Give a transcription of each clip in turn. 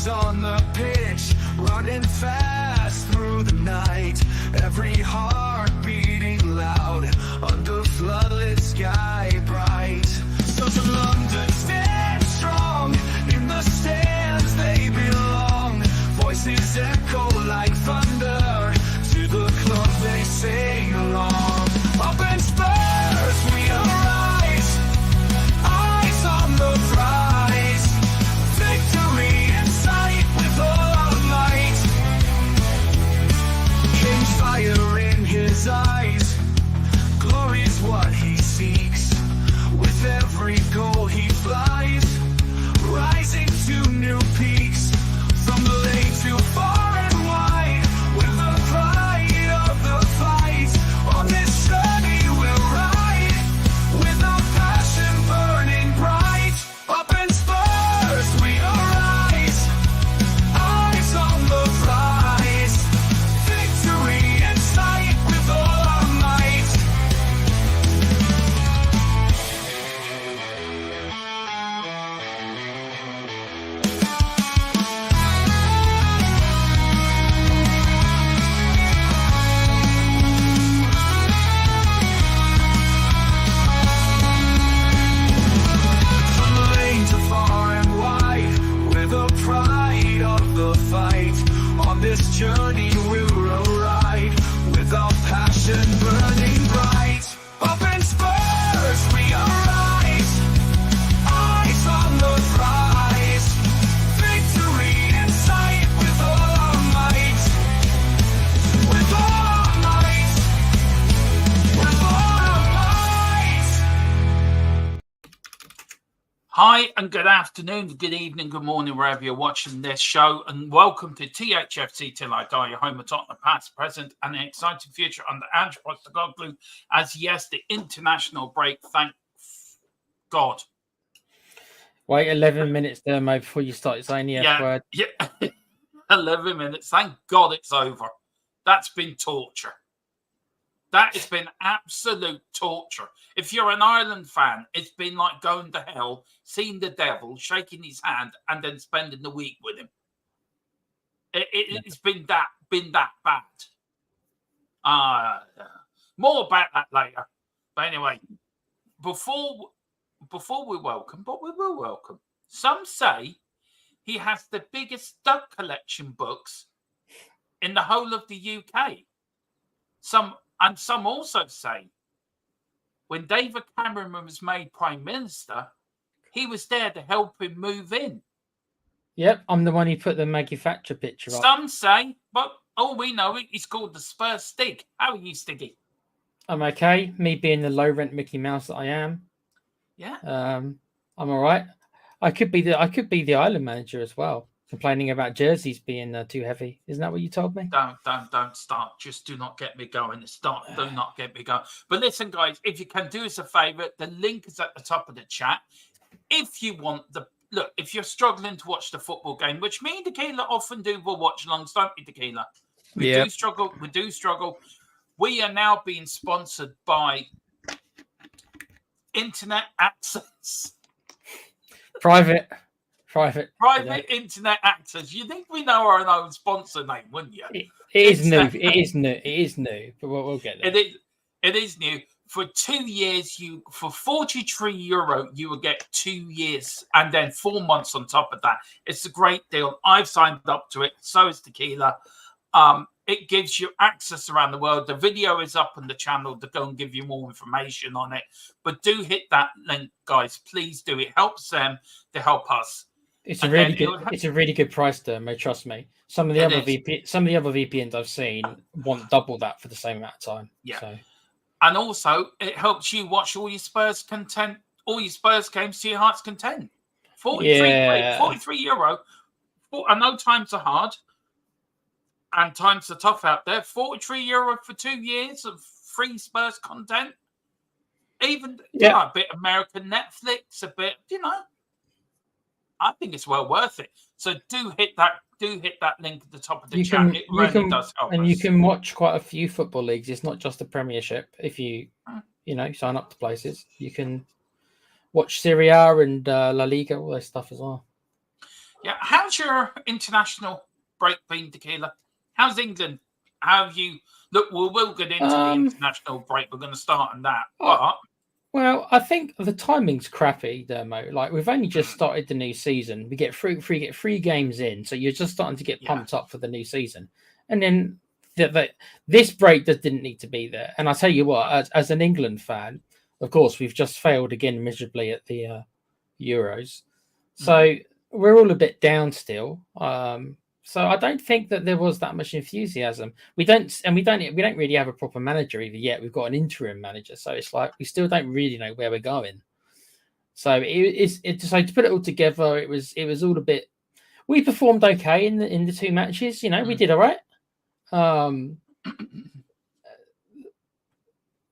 stars on the pitch, running fast through the night. Every heart beating loud under floodlit sky bright. So to London stand strong, in the stands they belong. Voices echo like thunder, to the club they sing along. Up in Spurs we arise, eyes on the prize. Victory in sight with all our might. King's fire in his eyes, glory's what he seeks. With every goal he flies, rising to new peaks. From the lake to far and wide, with the pride of the fight. On this journey we'll ride, with our passion burning bright. Up in Spurs we arise, eyes on the prize. Victory in sight with all our might. From the lane to far and wide, with the pride of the fight. On this journey we'll ride, with our passion burning bright. Up in Spurs we arise, eyes on the prize. Victory in sight with all our might. With all our might. With all our might. Hi and good afternoon, good evening, good morning, wherever you're watching this show, and welcome to THFC Till I Die, your home of Tottenham past, present, and an exciting future under Ange Postecoglou. As yes, the international break, thank God. Wait 11 minutes there, mate, before you start saying the F word. Yeah, 11 minutes. Thank God it's over. That's been torture. That has been absolute torture. If you're an Ireland fan, it's been like going to hell, seeing the devil, shaking his hand, and then spending the week with him. It's been that bad. More about that later. But anyway, before we welcome, but we will welcome. Some say he has the biggest duck collection books in the whole of the UK. Some also say when David Cameron was made Prime Minister, he was there to help him move in. Yep, I'm the one who put the Maggie Thatcher picture up. Some say, but all we know, he's called the Spurs Stig. How are you, Stiggy? I'm okay. Me being the low-rent Mickey Mouse that I am. Yeah. I'm all right. I could be the island manager as well, complaining about jerseys being too heavy. Isn't that what you told me? Don't start. Just do not get me going. Do not get me going. But listen, guys, if you can do us a favour, the link is at the top of the chat. If you want if you're struggling to watch the football game, which me and Tequila often do, we'll watch alongs, don't we, Tequila? We do struggle. We are now being sponsored by Internet Access. Private Internet Access. You think we know our own sponsor name, wouldn't you? It is new. It is new. But we'll get there. It is new. For 2 years, for €43, you will get 2 years and then 4 months on top of that. It's a great deal. I've signed up to it. So is Tequila. It gives you access around the world. The video is up on the channel to go and give you more information on it. But do hit that link, guys. Please do. It helps them to help us. It's a really good price there, mate. Trust me. Some of the other VPNs I've seen want double that for the same amount of time. Yeah. So. And also, it helps you watch all your Spurs content, all your Spurs games to your heart's content. €43. I know times are hard and times are tough out there. €43 for 2 years of free Spurs content. Even a bit American Netflix, a bit, I think it's well worth it. So do hit that link at the top of the chat. It really does help us. You can watch quite a few football leagues. It's not just the Premiership. If you sign up to places, you can watch Serie A and La Liga, all that stuff as well. Yeah. How's your international break been, Tequila? How's England? How have you? Look, we'll get into the international break. We're going to start on that. But well, I think the timing's crappy, Dermo. Like we've only just started the new season. We get three games in, so you're just starting to get pumped up for the new season. And then this break just didn't need to be there. And I tell you what, as an England fan, of course, we've just failed again miserably at the Euros, so we're all a bit down still. So I don't think that there was that much enthusiasm. We don't really have a proper manager either yet. We've got an interim manager, so it's like we still don't really know where we're going. So so to put it all together, it was all a bit. We performed okay in the two matches. We did all right.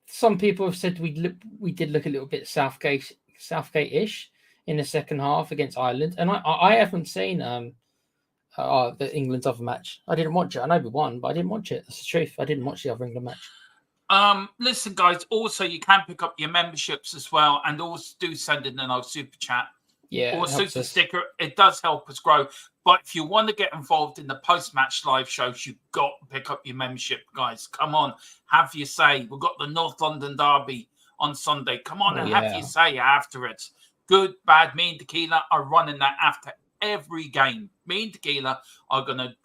Some people have said we did look a little bit Southgate-ish in the second half against Ireland, and I haven't seen the England's other match. I didn't watch it. I know we won, but I didn't watch it. That's the truth. I didn't watch the other England match. Listen, guys. Also, you can pick up your memberships as well, and also do send in an old super chat. Yeah, or super sticker. It does help us grow. But if you want to get involved in the post-match live shows, you've got to pick up your membership, guys. Come on, have your say. We've got the North London Derby on Sunday. Come on and have your say after it. Good, bad. Me and Tequila are running that after every game. Me and Tequila are going to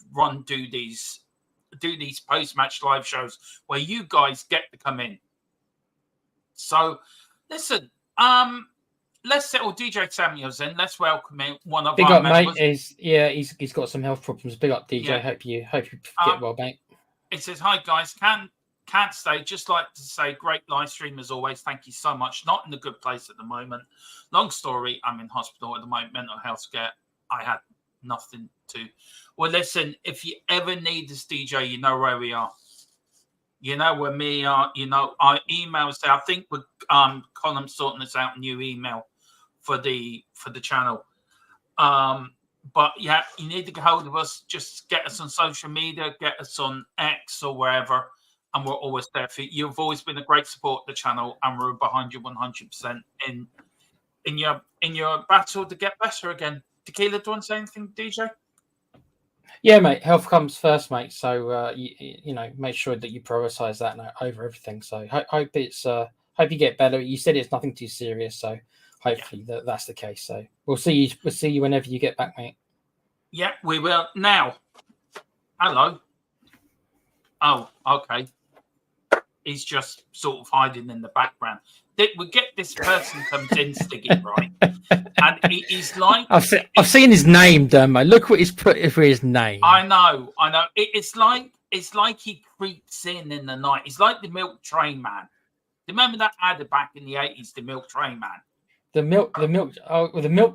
do these post-match live shows where you guys get to come in. So, listen, let's settle DJ Samuels in. Let's welcome in one of our members. Mate. He's got some health problems. Big up, DJ. Yeah. Hope you get well, mate. It says, hi guys, can't stay. Just like to say, great live stream as always. Thank you so much. Not in a good place at the moment. Long story. I'm in hospital at the moment. Mental health scare. I had nothing to. Well, listen. If you ever need this, DJ, you know where we are. You know where me are. You know our emails there. I think we're Colin sorting this out. New email for the channel. But yeah, you need to get hold of us. Just get us on social media, get us on X or wherever, and we're always there for you. You've always been a great support of the channel, and we're behind you 100% in your battle to get better again. Tequila, do you want to say anything, DJ? Yeah, mate. Health comes first, mate. So you know, make sure that you prioritize that over everything. So hope you get better. You said it's nothing too serious, so hopefully that's the case. So we'll see you. We'll see you whenever you get back, mate. Yeah, we will. Now, hello. Oh, okay. He's just sort of hiding in the background. We get this person comes in, Stiggy, right? And he's like... I've seen his name, Dermo. Look what he's put for his name. I know. It's like he creeps in the night. He's like the milk train man. Remember that ad back in the 80s, the milk train man? The milk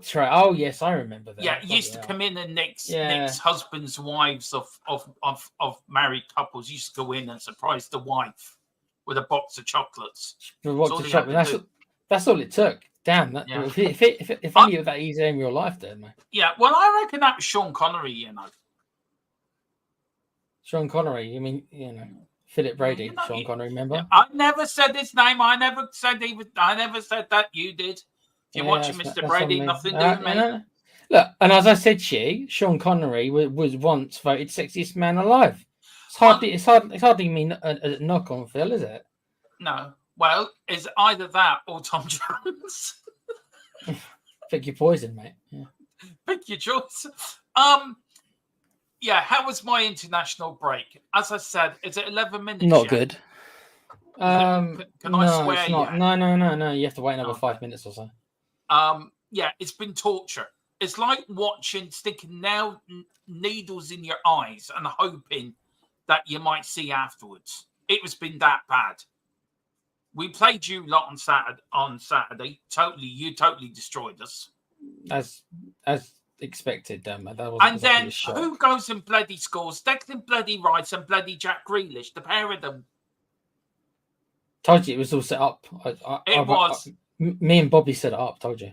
tray. Oh yes, I remember that. Yeah, he used to come in and next husbands, wives of married couples used to go in and surprise the wife with a box of chocolates. That's all it took. Damn, that if only of that easy in real life, then, mate. Yeah, well, I reckon that was Sean Connery, you know. Sean Connery, you mean, Philip Brady, you know, Sean Connery, remember? I never said his name. I never said that. You did. If you're watching Mr. Brady, nothing to do with me. No. Look, and as I said to you, Sean Connery was once voted sexiest man alive. It's hardly mean a knock on Phil, is it? No. Well, it's either that or Tom Jones. Pick your poison, mate. Yeah. Pick your choice. Yeah, how was my international break? As I said, is it 11 minutes? Not good. Can I swear? It's not. No. You have to wait another 5 minutes or so. Yeah, it's been torture. It's like sticking needles in your eyes and hoping that you might see afterwards. It was been that bad. We played you lot on Saturday. You totally destroyed us. As expected, that was. And then who goes and bloody scores? Declan bloody Rice and bloody Jack Grealish. The pair of them. Told you it was all set up. Me and Bobby set it up. Told you.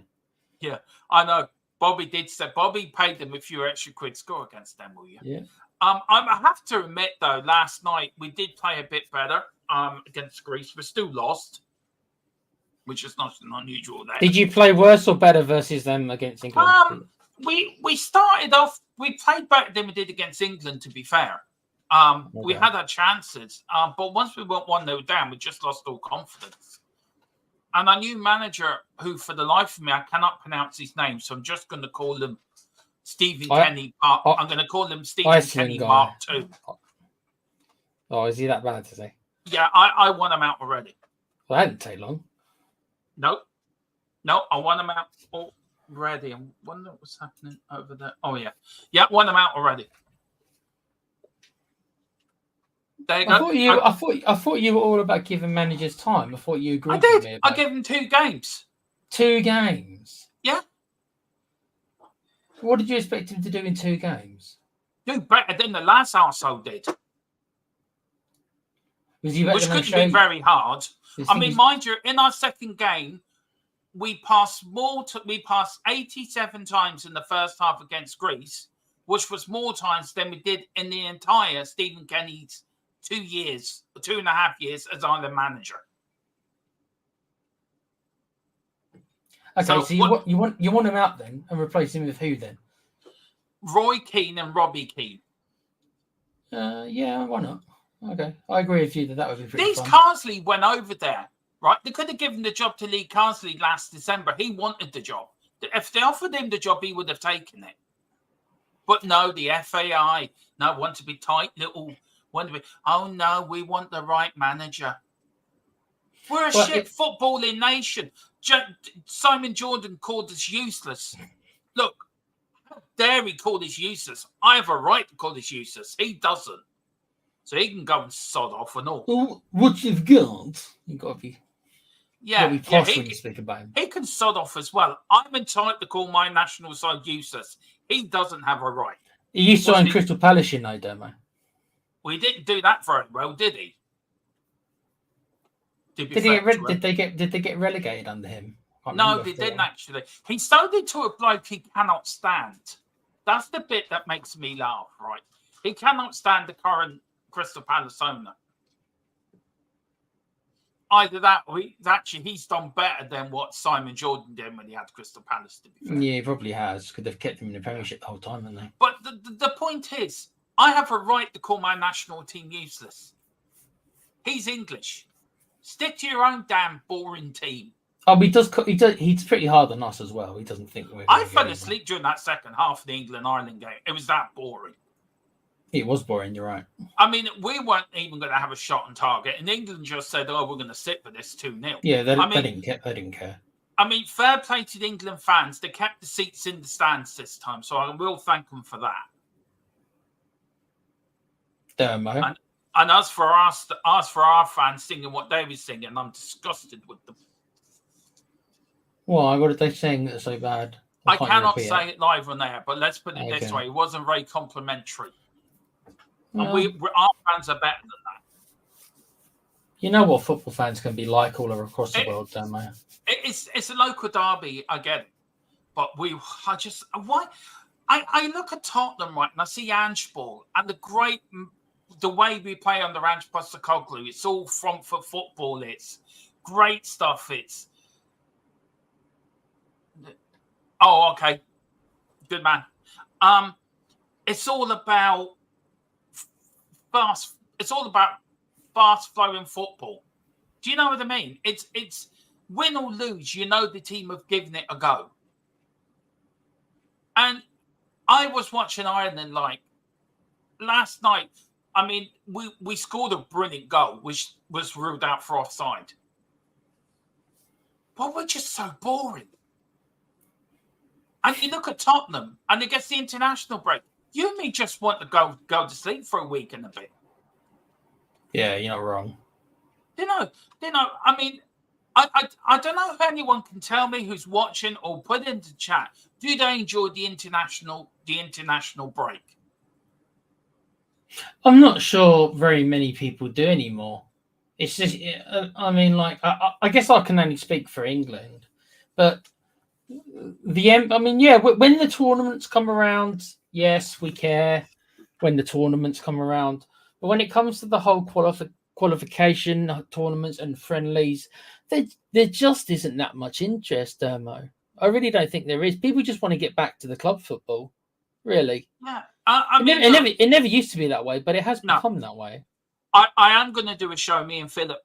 Yeah, I know. Bobby did say. Bobby paid them a few extra quid score against them, will you? Yeah. I have to admit though, last night we did play a bit better against Greece. We still lost, which is nothing unusual there. Did you play worse or better versus them against England? we started off. We played better than we did against England. To be fair, we had our chances, but once we went 1-0 down, we just lost all confidence. And our new manager, who for the life of me I cannot pronounce his name, so I'm just going to call him Stephen Kenny. I'm going to call him Stephen Kenny Mark II. Oh, is he that bad to say? Yeah, I want him out already. Well, that didn't take long. No, I want him out already. I wonder what's happening over there. Oh yeah, want him out already. There you go. I thought you were all about giving managers time. I thought you agreed. I did. With me about I gave him 2 games. 2 games. Yeah. What did you expect him to do in 2 games? Do better than the last arsehole did. Which couldn't be very hard. I mean, mind you, in our second game, we passed 87 times in the first half against Greece, which was more times than we did in the entire Stephen Kenny's 2.5 years as Ireland manager. Okay, so you want him out then and replace him with who then? Roy Keane and Robbie Keane. Yeah, why not? Okay, I agree with you that would be pretty fun. Carsley went over there, right? They could have given the job to Lee Carsley last December. He wanted the job. If they offered him the job, he would have taken it. But no, the FAI, want to be tight little, oh no, we want the right manager. We're a footballing nation. Simon Jordan called us useless. Look, how dare he call us useless? I have a right to call us useless. He doesn't. So he can go and sod off and all. Well, what you've got, you've got to be... Yeah, posh when you speak about him. He can sod off as well. I'm entitled to call my national side useless. He doesn't have a right. He used to own Crystal Palace, you know, don't we? Well, he didn't do that very well, did he? Did they get relegated under him? No, they didn't actually. He started to a bloke he cannot stand. That's the bit that makes me laugh, right? He cannot stand the current Crystal Palace owner. Either that or he's done better than what Simon Jordan did when he had Crystal Palace, to be fair. Yeah, he probably has, because they've kept him in the Premiership the whole time, haven't they? But the point is, I have a right to call my national team useless. He's English. Stick to your own damn boring team. Oh, he's pretty hard on us as well. He doesn't think we're... I fell asleep during that second half of the England-Ireland game. It was that boring. It was boring, you're right. I mean, we weren't even going to have a shot on target, and England just said, we're going to sit for this 2-0. Yeah, they didn't care. I mean, fair play to the England fans. They kept the seats in the stands this time, so I will thank them for that. And as for our fans singing what they were singing, I'm disgusted with them. What did they sing that's so bad? I cannot say it live on air, but let's put it this way. It wasn't very complimentary. And our fans are better than that. You know what football fans can be like all across the world, don't they? It's a local derby, I get it. But I look at Tottenham, right, and I see Ange ball, and the way we play under Ange Postecoglou, it's all front foot football. It's great stuff. It's... Oh, okay. Good man. It's all about fast flowing football. Do you know what I mean? It's win or lose, you know the team have given it a go. And I was watching Ireland like last night. I mean, we scored a brilliant goal, which was ruled out for offside. But we're just so boring. And you look at Tottenham, and it gets the international break. You and me just want to go to sleep for a week and a bit. Yeah, you're not wrong. You know. I mean, I don't know if anyone can tell me who's watching or put into chat. Do they enjoy the international break? I'm not sure very many people do anymore. It's just, I mean, like, I guess I can only speak for England, but when the tournaments come around, yes, we care when the tournaments come around. But when it comes to the whole qualification tournaments and friendlies, there just isn't that much interest, Dermo. I really don't think there is. People just want to get back to the club football, really. Yeah, I mean, it never used to be that way, but it has become that way. I am going to do a show. Me and Philip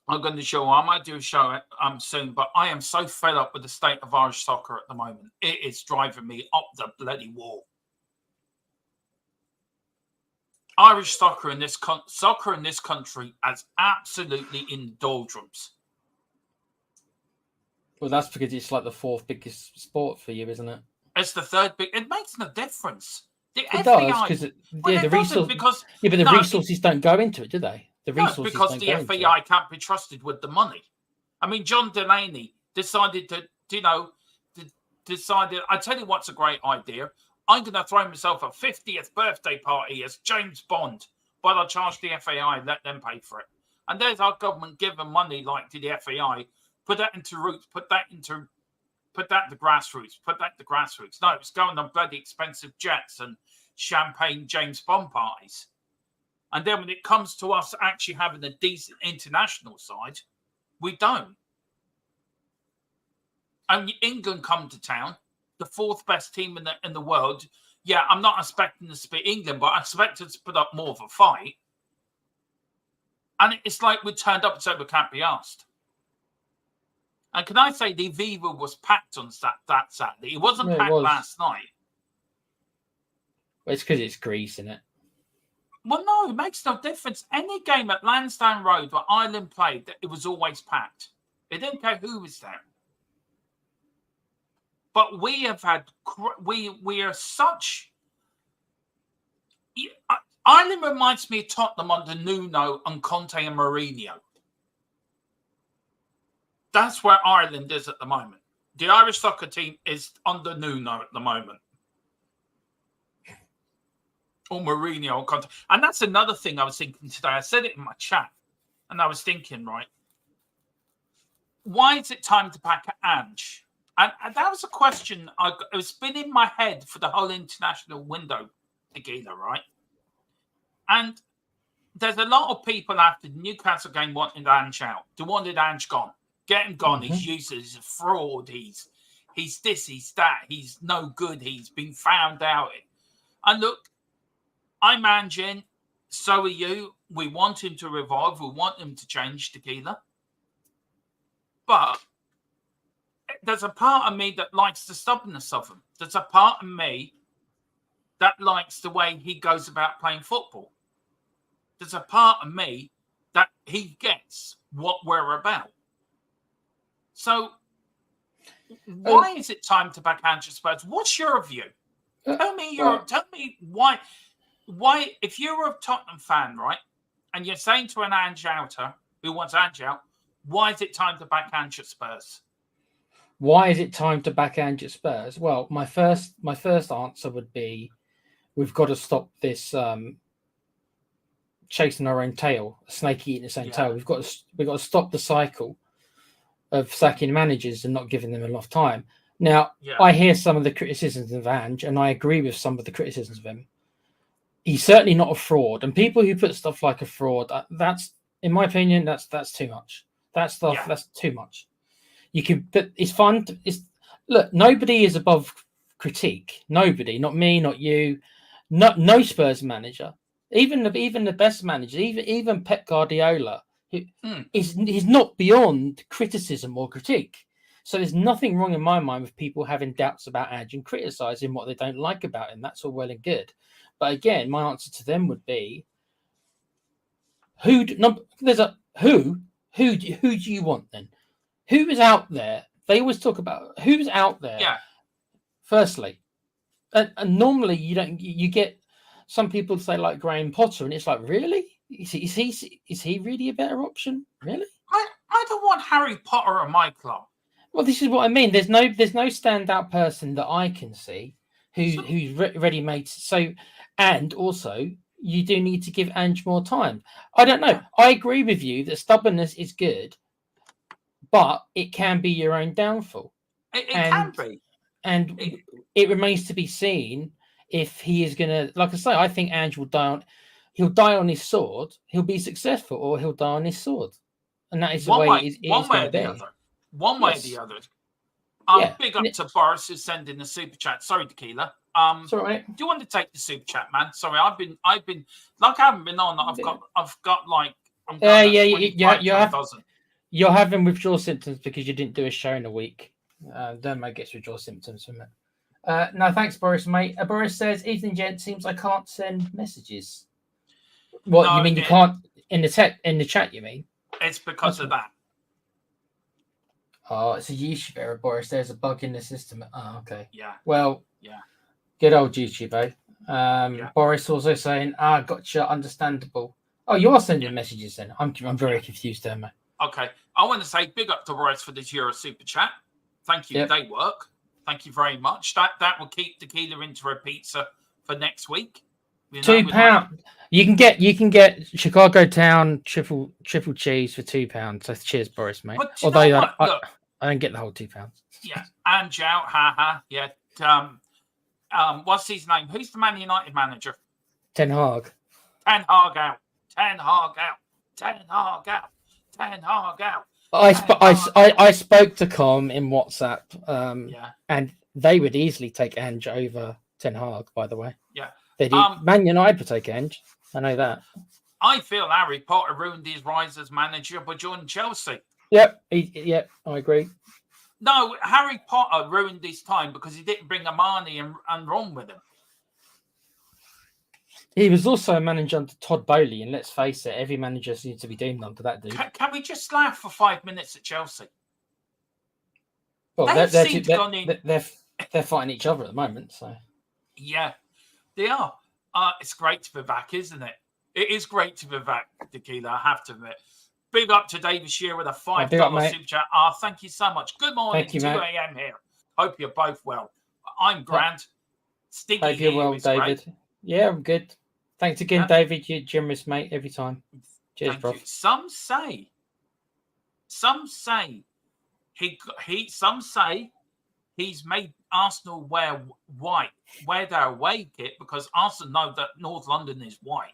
I'm going to show. I might do a show soon, but I am so fed up with the state of Irish soccer at the moment. It is driving me up the bloody wall. Irish soccer in this country is absolutely in doldrums. Well, that's because it's like the fourth biggest sport for you, isn't it? It's the third big. It makes no difference. It does because the resources don't go into it, do they? Because the FAI can't be trusted with the money. I mean, John Delaney decided to, I tell you what's a great idea. I'm going to throw myself a 50th birthday party as James Bond, but I'll charge the FAI and let them pay for it. And there's our government giving money like to the FAI, put that into roots, put that into grassroots. No, it's going on bloody expensive jets and champagne James Bond parties. And then when it comes to us actually having a decent international side, we don't. And England come to town, the fourth best team in the world. Yeah, I'm not expecting to beat England, but I expect us to put up more of a fight. And it's like we turned up and said we can't be asked. And can I say the Viva was packed on that Saturday? It wasn't packed last night. Well, it's because it's Greece, isn't it? Well, no, it makes no difference. Any game at Lansdowne Road where Ireland played, it was always packed. It didn't care who was there. But we have had, we are such. Ireland reminds me of Tottenham under Nuno and Conte and Mourinho. That's where Ireland is at the moment. The Irish soccer team is under Nuno at the moment. Or Mourinho or Conte. And that's another thing I was thinking today. I said it in my chat. And I was thinking, right, why is it time to back Ange? And that was a question. It's been in my head for the whole international window, Nagila, right? And there's a lot of people after the Newcastle game wanting Ange out. They wanted Ange gone. Get him gone. Mm-hmm. He's useless. He's a fraud. He's this, he's that. He's no good. He's been found out. And look, I'm Ange in. So are you. We want him to revive. We want him to change, Tequila. But there's a part of me that likes the stubbornness of him. There's a part of me that likes the way he goes about playing football. There's a part of me that he gets what we're about. So why is it time to back Ange at Spurs? What's your view? Tell me why if you're a Tottenham fan, right, and you're saying to an Ange outer who wants Ange out, why is it time to back Ange at Spurs? Why is it time to back Ange at Spurs? Well, my first answer would be we've got to stop this chasing our own tail, a snake eating its own tail. We've got to stop the cycle of sacking managers and not giving them enough time. Now, I hear some of the criticisms of Ange, and I agree with some of the criticisms of him. He's certainly not a fraud, and people who put stuff like a fraud, that's, in my opinion, that's too much. That's too much. You can, but it's fun. Look, nobody is above critique. Nobody, not me, not you, no Spurs manager, even the best manager, even Pep Guardiola. He's not beyond criticism or critique. So there's nothing wrong in my mind with people having doubts about Ange and criticizing what they don't like about him. That's all well and good. But again, my answer to them would be, who do you want then? Who is out there? They always talk about who's out there. Yeah. Firstly, and normally you get some people say like Graham Potter, and it's like, really? Is he really a better option? Really? I don't want Harry Potter at my club. Well, this is what I mean. There's no standout person that I can see who's ready-made. So, and also you do need to give Ange more time. I don't know. I agree with you that stubbornness is good, but it can be your own downfall. It can be. And it remains to be seen if he is going to, like I say, I think Ange will die on. He'll die on his sword. He'll be successful, or he'll die on his sword, and that is the way it's going to be. One way or the other. Yeah. Big up to Boris who's sending the super chat. Sorry, Tequila. It's all right. Do you want to take the super chat, man? Sorry, I've been like I haven't been on. I've got like I'm going you're having withdrawal symptoms because you didn't do a show in a week. Dermo gets withdrawal symptoms from it. No, thanks, Boris, mate. Boris says, "Evening, gent. Seems I can't send messages." What No, you mean? You can't in the chat? You mean? It's because of that. Oh, it's a YouTube error, Boris. There's a bug in the system. Oh, okay. Yeah. Well, yeah. Good old YouTube, eh? Boris also saying, gotcha, understandable. Oh, you are sending messages then. I'm very confused there, mate. Okay. I want to say big up to Boris for this Euro super chat. Thank you. They work. Thank you very much. That will keep Tequila into a pizza for next week. £2. You can get Chicago Town triple cheese for £2. So cheers, Boris, mate. Although I don't get the whole £2. Yeah, Ange out, haha. Yeah. What's his name? Who's the Man United manager? Ten Hag. Ten Hag out. Ten Hag out. Ten Hag out. Ten Hag out. I spoke to Com in WhatsApp. Yeah. And they would easily take Ange over Ten Hag. By the way. Yeah. Man United would take Ange. I know that. I feel Harry Potter ruined his rise as manager by joining Chelsea. Yep. I agree. No, Harry Potter ruined his time because he didn't bring Armani and Ron with him. He was also a manager under Todd Bowley, and let's face it, every manager seems to be doomed under that dude. Can we just laugh for 5 minutes at Chelsea? Well, they're fighting each other at the moment, so yeah, they are. It's great to be back, isn't it? It is great to be back, Tequila. I have to admit. Big up to David Shear with a $5 super chat. Thank you so much. Good morning, 2 a.m. here. Hope you're both well. I'm grand. Stinky hope you're well, David. Great. Yeah, I'm good. Thanks again, David. You're generous, mate, every time. Cheers, bro. Some say he's made Arsenal wear their away kit because Arsenal know that North London is white.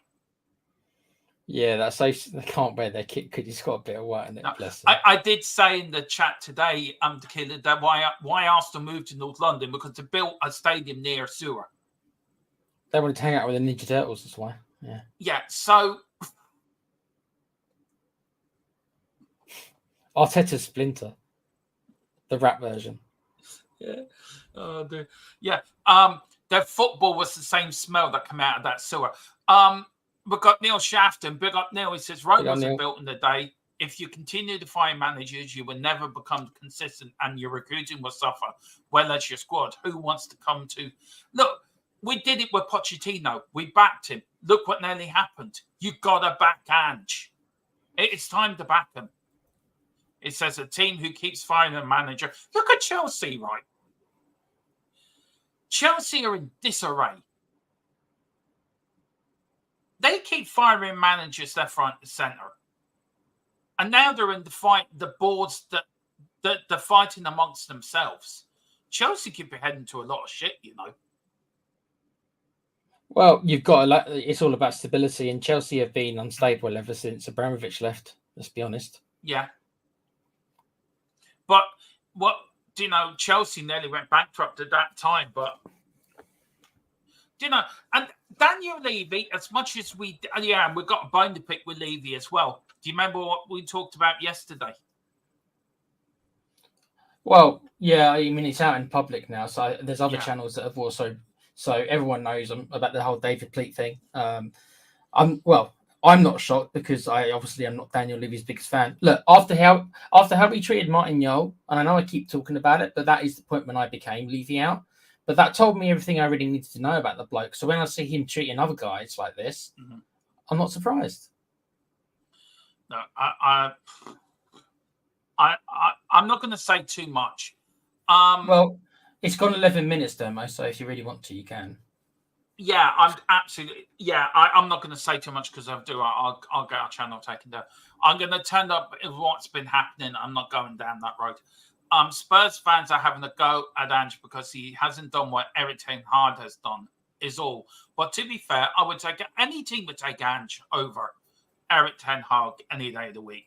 Yeah, that's they can't wear their kit because it's got a bit of white in it. No, I did say in the chat today, Tequila, that why Arsenal moved to North London because they built a stadium near a sewer. They wanted to hang out with the Ninja Turtles, that's why. Yeah. Yeah. So Arteta's Splinter, the rap version. Yeah. Yeah. Their football was the same smell that came out of that sewer. We got Neil Shafton. Big up Neil. He says, Rome wasn't built in the day. If you continue to find managers, you will never become consistent and your recruiting will suffer. Well, as your squad, who wants to come to... Look, we did it with Pochettino. We backed him. Look what nearly happened. You got to back Ange. It's time to back him. It says a team who keeps firing a manager. Look at Chelsea, right? Chelsea are in disarray. They keep firing managers left, right, and centre. And now they're in the boards that they're fighting amongst themselves. Chelsea could be heading to a lot of shit, you know. Well, you've got it's all about stability, and Chelsea have been unstable ever since Abramovich left. Let's be honest. Yeah. But what do you know? Chelsea nearly went bankrupt at that time, but do you know? And Daniel Levy, as much as we've got a bone to pick with Levy as well. Do you remember what we talked about yesterday? Well, yeah, I mean, it's out in public now, so there's other channels that have also, so everyone knows about the whole David Pleat thing. I'm not shocked because I obviously am not Daniel Levy's biggest fan. Look, after how he treated Martin Yole, and I know I keep talking about it, but that is the point when I became Levy out. But that told me everything I really needed to know about the bloke. So when I see him treating other guys like this, I'm not surprised. No, I'm not going to say too much. Well, it's gone 11 minutes, Dermo, so if you really want to, you can. Yeah, I'm absolutely. Yeah, I'm not going to say too much because I'll get our channel taken down. I'm going to turn up with what's been happening. I'm not going down that road. Spurs fans are having a go at Ange because he hasn't done what Eric Ten Hag has done, is all. But to be fair, I would take any team would take Ange over Eric Ten Hag any day of the week.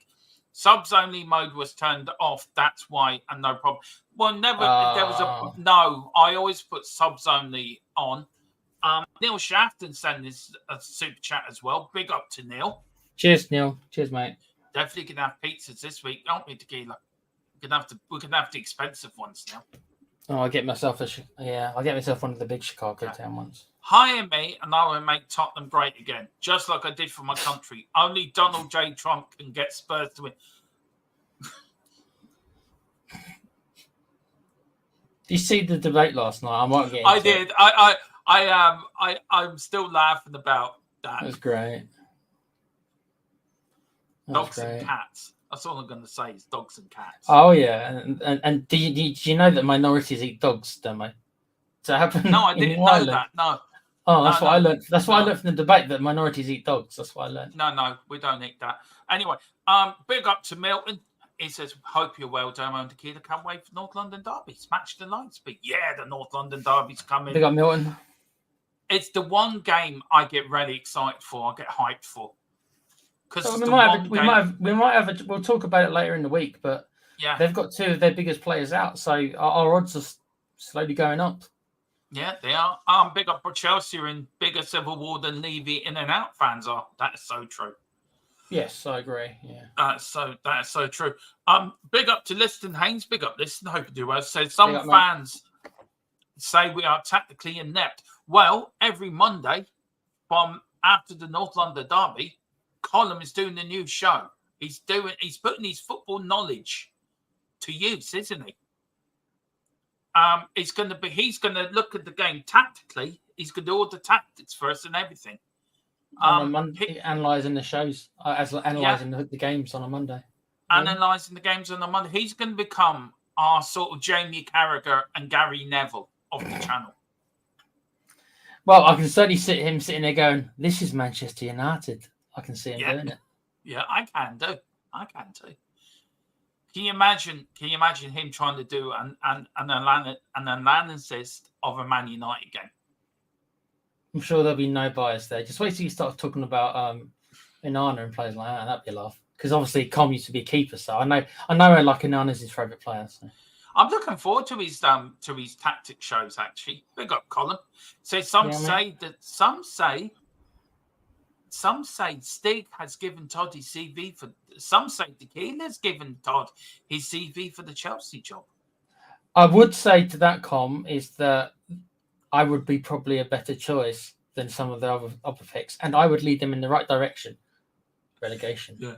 Subs only mode was turned off. That's why, and no problem. Well, never. There was Ah. no. I always put subs only on. Neil Shafton sent us a super chat as well. Big up to Neil. Cheers, Neil. Cheers, mate. Definitely gonna have pizzas this week, aren't we, Tequila? We're gonna have the expensive ones now. Oh, I'll get myself one of the big Chicago town ones. Hire me and I will make Tottenham great again, just like I did for my country. Only Donald J. Trump can get Spurs to win. Did you see the debate last night? I might get. I did. I'm still laughing about that. That was great. Dogs and cats. That's all I'm going to say is dogs and cats. Oh yeah, and do you know that minorities eat dogs, don't they? Does that happen? No, I didn't know that. No. Oh, that's what I learned. That's what I learned from the debate, that minorities eat dogs. That's what I learned. No, we don't eat that. Anyway, big up to Milton. He says, "Hope you're well, Domo and Tequila. Can't wait for North London Derby. Smash the lights, but yeah, the North London Derby's coming. Big up Milton. It's the one game I get really excited for. I get hyped for." So we might have. We'll talk about it later in the week, but yeah, they've got two of their biggest players out, so our odds are slowly going up. Yeah, they are. Big up for Chelsea and bigger civil war than Levy in and out fans are. That is so true. Yes, I agree. Yeah. That is so true. Big up to Liston Haynes. Big up Liston. Hope you do well. Says some fans say we are tactically inept. Well, every Monday from after the North London Derby, Colin is doing a new show. He's putting his football knowledge to use, isn't he? He's going to look at the game tactically. He's going to do all the tactics for us and everything. Analysing the shows, analysing the games on a Monday. Analysing the games on a Monday. He's going to become our sort of Jamie Carragher and Gary Neville of the channel. Well, I can certainly see him sitting there going, "This is Manchester United." I can see him doing it. Yeah, I can do. Can you imagine him trying to do an analysis of a Man United game? I'm sure there'll be no bias there. Just wait till you start talking about Inanna and players like that. That'd be a laugh. Because obviously, Com used to be a keeper, so I know like Inanna's his favourite player. So. I'm looking forward to his tactic shows. Actually, big up Colin. So some say Stig has given Todd his CV for. Some say Tequila's given Todd his CV for the Chelsea job. I would say to that, Com, is that I would be probably a better choice than some of the other picks, and I would lead them in the right direction. Relegation. Yeah,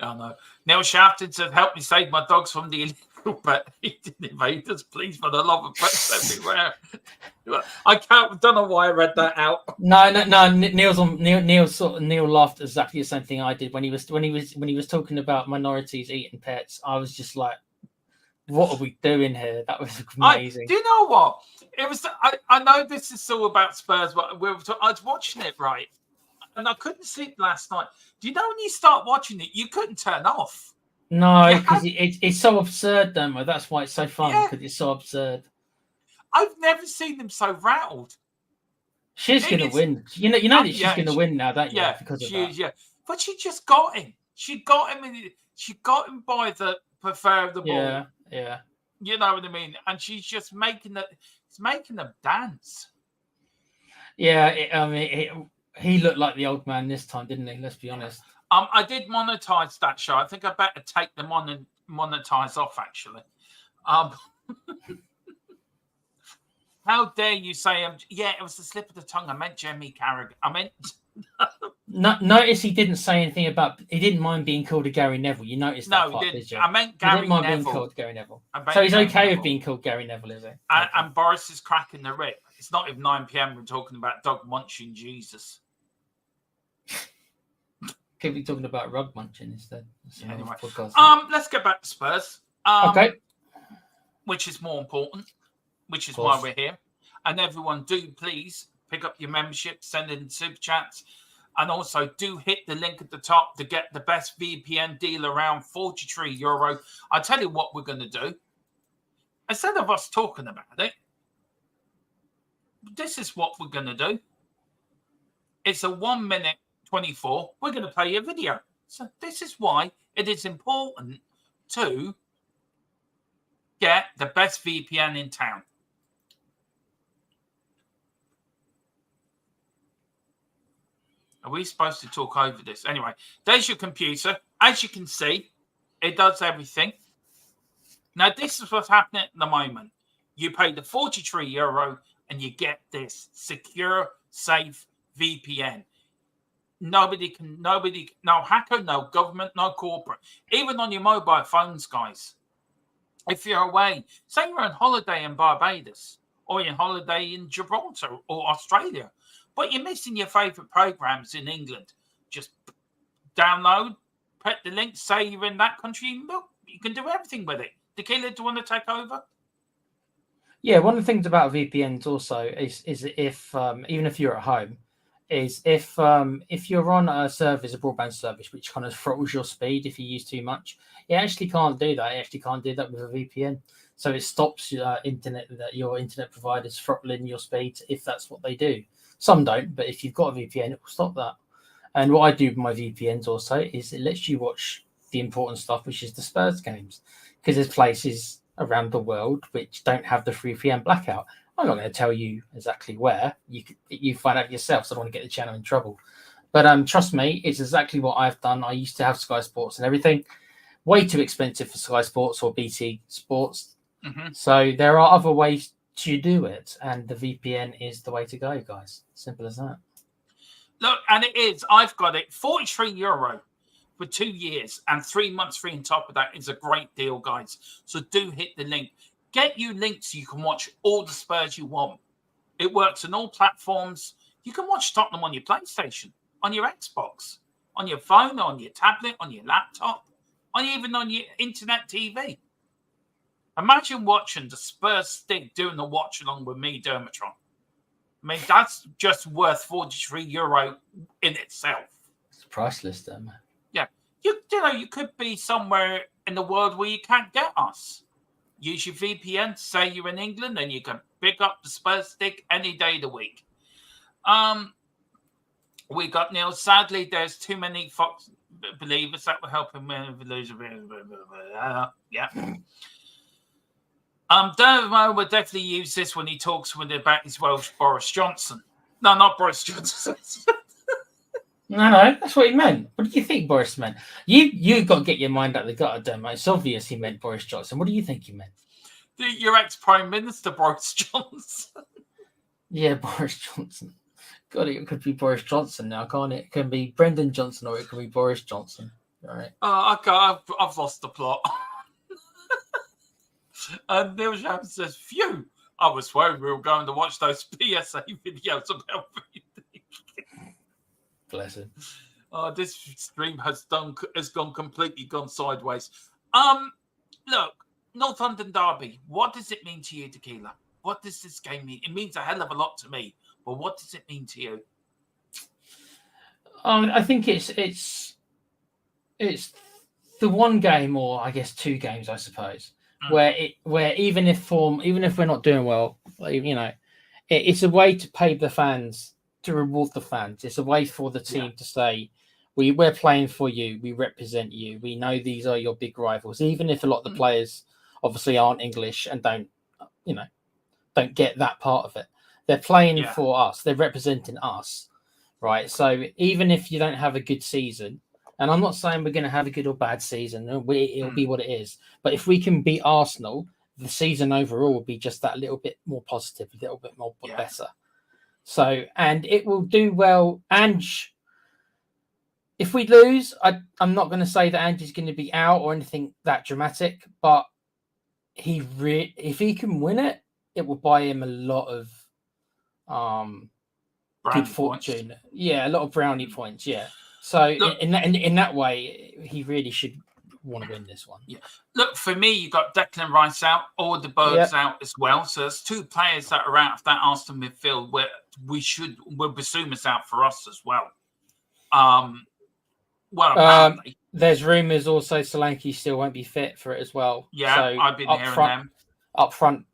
I know. Neil Shafton said, "Help me save my dogs from the illegal bet." He didn't invade us, please, for the love of bets everywhere. Don't know why I read that out. No. Neil laughed exactly the same thing I did when he was talking about minorities eating pets. I was just like, "What are we doing here?" That was amazing. Do you know what? It was. I know this is all about Spurs, but I was watching it right, and I couldn't sleep last night. Do you know when you start watching it, you couldn't turn off? No, because it's so absurd, though. That's why it's so fun, because it's so absurd. I've never seen them so rattled. She's going to win. You know that she's going to win now, don't you? Yeah, because of she that. is. Yeah, but she just got him. She got him by the prefer of the ball. Yeah. You know what I mean? And she's just making them dance. Yeah, he looked like the old man this time, didn't he? Let's be honest. I did monetize that show. I think I better take them on and monetize off, actually. How dare you say it was the slip of the tongue. I meant Jamie Carragher. I meant notice he didn't say anything about. He didn't mind being called a Gary Neville. You noticed that part, did you? I meant Gary Neville. He didn't mind being called Gary Neville. So he's okay with being called Gary Neville, is he? And Boris is cracking the whip. It's not even 9 p.m. We're talking about dog munching Jesus. Could be talking about rug munching instead. Anyway, let's get back to Spurs. Okay. Which is more important. Which is why we're here. And everyone, do please pick up your membership, send in super chats, and also do hit the link at the top to get the best VPN deal around, €43. I tell you what we're going to do. Instead of us talking about it, this is what we're going to do. It's a 1 minute 24. We're going to play a video. So this is why It is important to get the best VPN in town. Are we supposed to talk over this? Anyway, there's your computer. As you can see, it does everything. Now, this is what's happening at the moment. You pay the €43 and you get this secure, safe VPN. No hacker, no government, no corporate. Even on your mobile phones, guys. If you're away, say you're on holiday in Barbados or you're on holiday in Gibraltar or Australia, but you're missing your favourite programs in England, just download, put the link, say you're in that country, look, you can do everything with it. Tequila, do you want to take over? Yeah, one of the things about VPNs also is if even if you're at home, is if you're on a service, a broadband service, which kind of throttles your speed if you use too much, it actually can't do that. It actually can't do that with a VPN. So it stops your internet providers throttling your speed if that's what they do. Some don't, but if you've got a VPN, it will stop that. And what I do with my VPNs also is it lets you watch the important stuff, which is the Spurs games, because there's places around the world which don't have the free VPN blackout. I'm not going to tell you exactly where. You find out yourself, so I don't want to get the channel in trouble. But trust me, it's exactly what I've done. I used to have Sky Sports and everything. Way too expensive for Sky Sports or BT Sports. Mm-hmm. So there are other ways to do it, and the VPN is the way to go, guys. Simple as that. Look, and it is. I've got it. €43 for 2 years and 3 months free on top of that is a great deal, guys. So do hit the link. Get you links so you can watch all the Spurs you want. It works on all platforms. You can watch Tottenham on your PlayStation, on your Xbox, on your phone, on your tablet, on your laptop, even on your internet TV. Imagine watching the Spurs stick doing the watch along with me, Dermatron. I mean, that's just worth €43 in itself. It's priceless, though, man. Yeah. You could be somewhere in the world where you can't get us. Use your VPN, say you're in England, and you can pick up the Spurs stick any day of the week. We got Neil. Sadly, there's too many Fox believers that will help him lose. Yeah. Dermo will definitely use this when he talks about his Welsh Boris Johnson. No, not Boris Johnson. No, that's what he meant. What do you think Boris meant? You got to get your mind out of the gutter, Dermo. It's obvious he meant Boris Johnson. What do you think he meant? Your ex-Prime Minister, Boris Johnson. Yeah, Boris Johnson. God, it could be Boris Johnson now, can't it? It can be Brendan Johnson or it could be Boris Johnson. All right. I've lost the plot. And Neil Sham says, phew, I was worried we were going to watch those PSA videos about everything. Bless him. This stream has completely gone sideways. Look, North London Derby, what does it mean to you, Tequila? What does this game mean? It means a hell of a lot to me, but what does it mean to you? I think it's the one game, or I guess 2 games, I suppose, where even if we're not doing well, it's a way to pay the fans, to reward the fans. It's a way for the team to say, we're playing for you, we represent you, we know these are your big rivals, even if a lot of the players obviously aren't English and don't get that part of it. They're playing for us, they're representing us, right? So even if you don't have a good season, and I'm not saying we're going to have a good or bad season, it'll be what it is, but if we can beat Arsenal, the season overall will be just that little bit more positive, a little bit more better. So, and it will do well. Ange, if we lose, I'm not going to say that Ange is going to be out or anything that dramatic, but if he can win it, it will buy him a lot of good fortune. Points. Yeah, a lot of brownie points. Yeah. So look, in that way, he really should want to win this one. Yeah. Look, for me, you got Declan Rice out, or the Birds out as well. So there's 2 players that are out of that Arsenal midfield where we'll presume is out for us as well. Apparently. There's rumours also Solanke still won't be fit for it as well. Yeah, so I've been hearing them. Up front,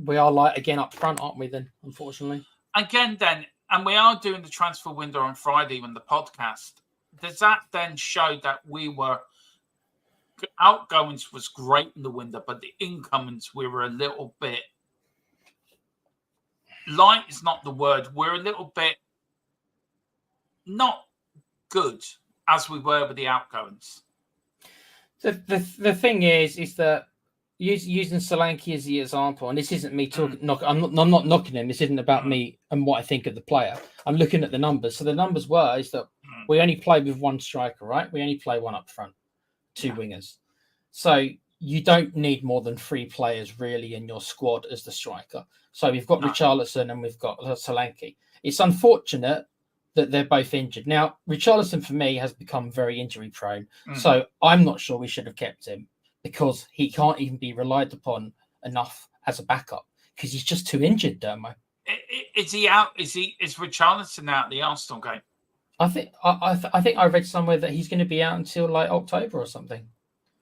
we are up front, aren't we then, unfortunately? Again then, and we are doing the transfer window on Friday on the podcast. Does that then show that we were outgoings was great in the window, but the incomings we were a little bit light is not the word. We're a little bit not good as we were with the outgoings. The thing is that using Solanke as the example, and this isn't me talking. I'm not knocking him. This isn't about me and what I think of the player. I'm looking at the numbers. So the numbers is that we only play with one striker, right? We only play one up front, two wingers. So you don't need more than 3 players really in your squad as the striker. So we've got Richarlison and we've got Solanke. It's unfortunate that they're both injured. Now, Richarlison for me has become very injury prone. So I'm not sure we should have kept him because he can't even be relied upon enough as a backup because he's just too injured, Dermo. Is he out? Is Richarlison out the Arsenal game? I think I read somewhere that he's going to be out until like October or something.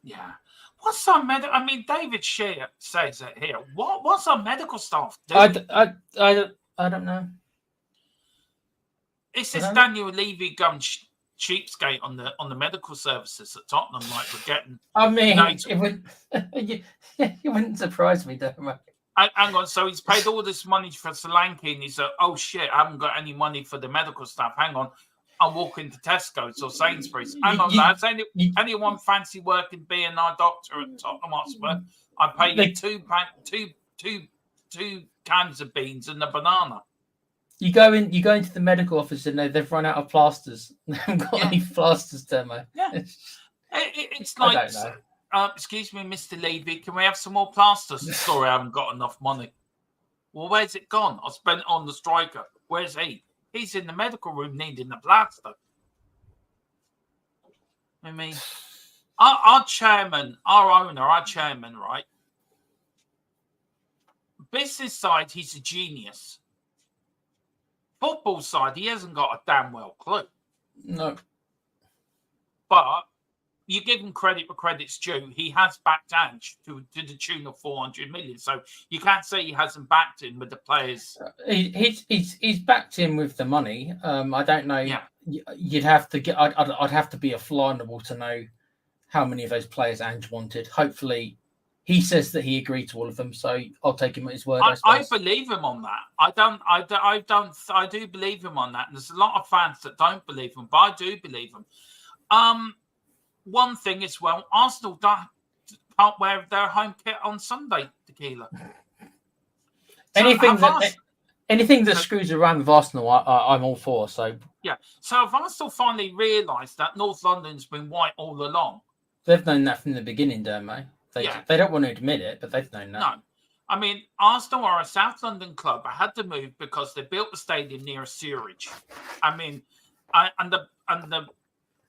Yeah. What's our medical? I mean, David Shear says it here. What's our medical staff doing? I don't know. It's this Daniel Levy going cheapskate on the medical services at Tottenham. Like we're getting. I mean, it wouldn't surprise me, Dermo. Hang on, so he's paid all this money for Solanke, and he's like, "Oh shit, I haven't got any money for the medical staff." Hang on, I'll walk into Tesco's or Sainsbury's. Hang on, lads. Anyone fancy working being our doctor at Tottenham Hotspur? I pay you two cans of beans and a banana. You go into the medical office and they've run out of plasters. They haven't got any plasters, Dermo. Yeah, it's like, I don't know. Excuse me, Mr. Levy, can we have some more plasters? Sorry, I haven't got enough money. Well, where's it gone? I spent it on the striker. Where's he? He's in the medical room needing the plaster. I mean, our chairman, right? Business side, he's a genius. Football side, he hasn't got a damn well clue. No. But you give him credit where credit's due. He has backed Ange to the tune of 400 million. So you can't say he hasn't backed him with the players. He's backed him with the money. I don't know. Yeah. You'd have to get. I'd have to be a fly on the wall to know how many of those players Ange wanted. Hopefully, he says that he agreed to all of them. So I'll take him at his word. I believe him on that. I do believe him on that. And there's a lot of fans that don't believe him, but I do believe him. One thing as well, Arsenal can't wear their home kit on Sunday, Tequila. Anything that screws around with Arsenal, I'm all for. So yeah. So if Arsenal finally realised that North London's been white all along, they've known that from the beginning, don't they? They don't want to admit it, but they've known that. No. I mean, Arsenal are a South London club. I had to move because they built the stadium near a sewerage. I mean, and the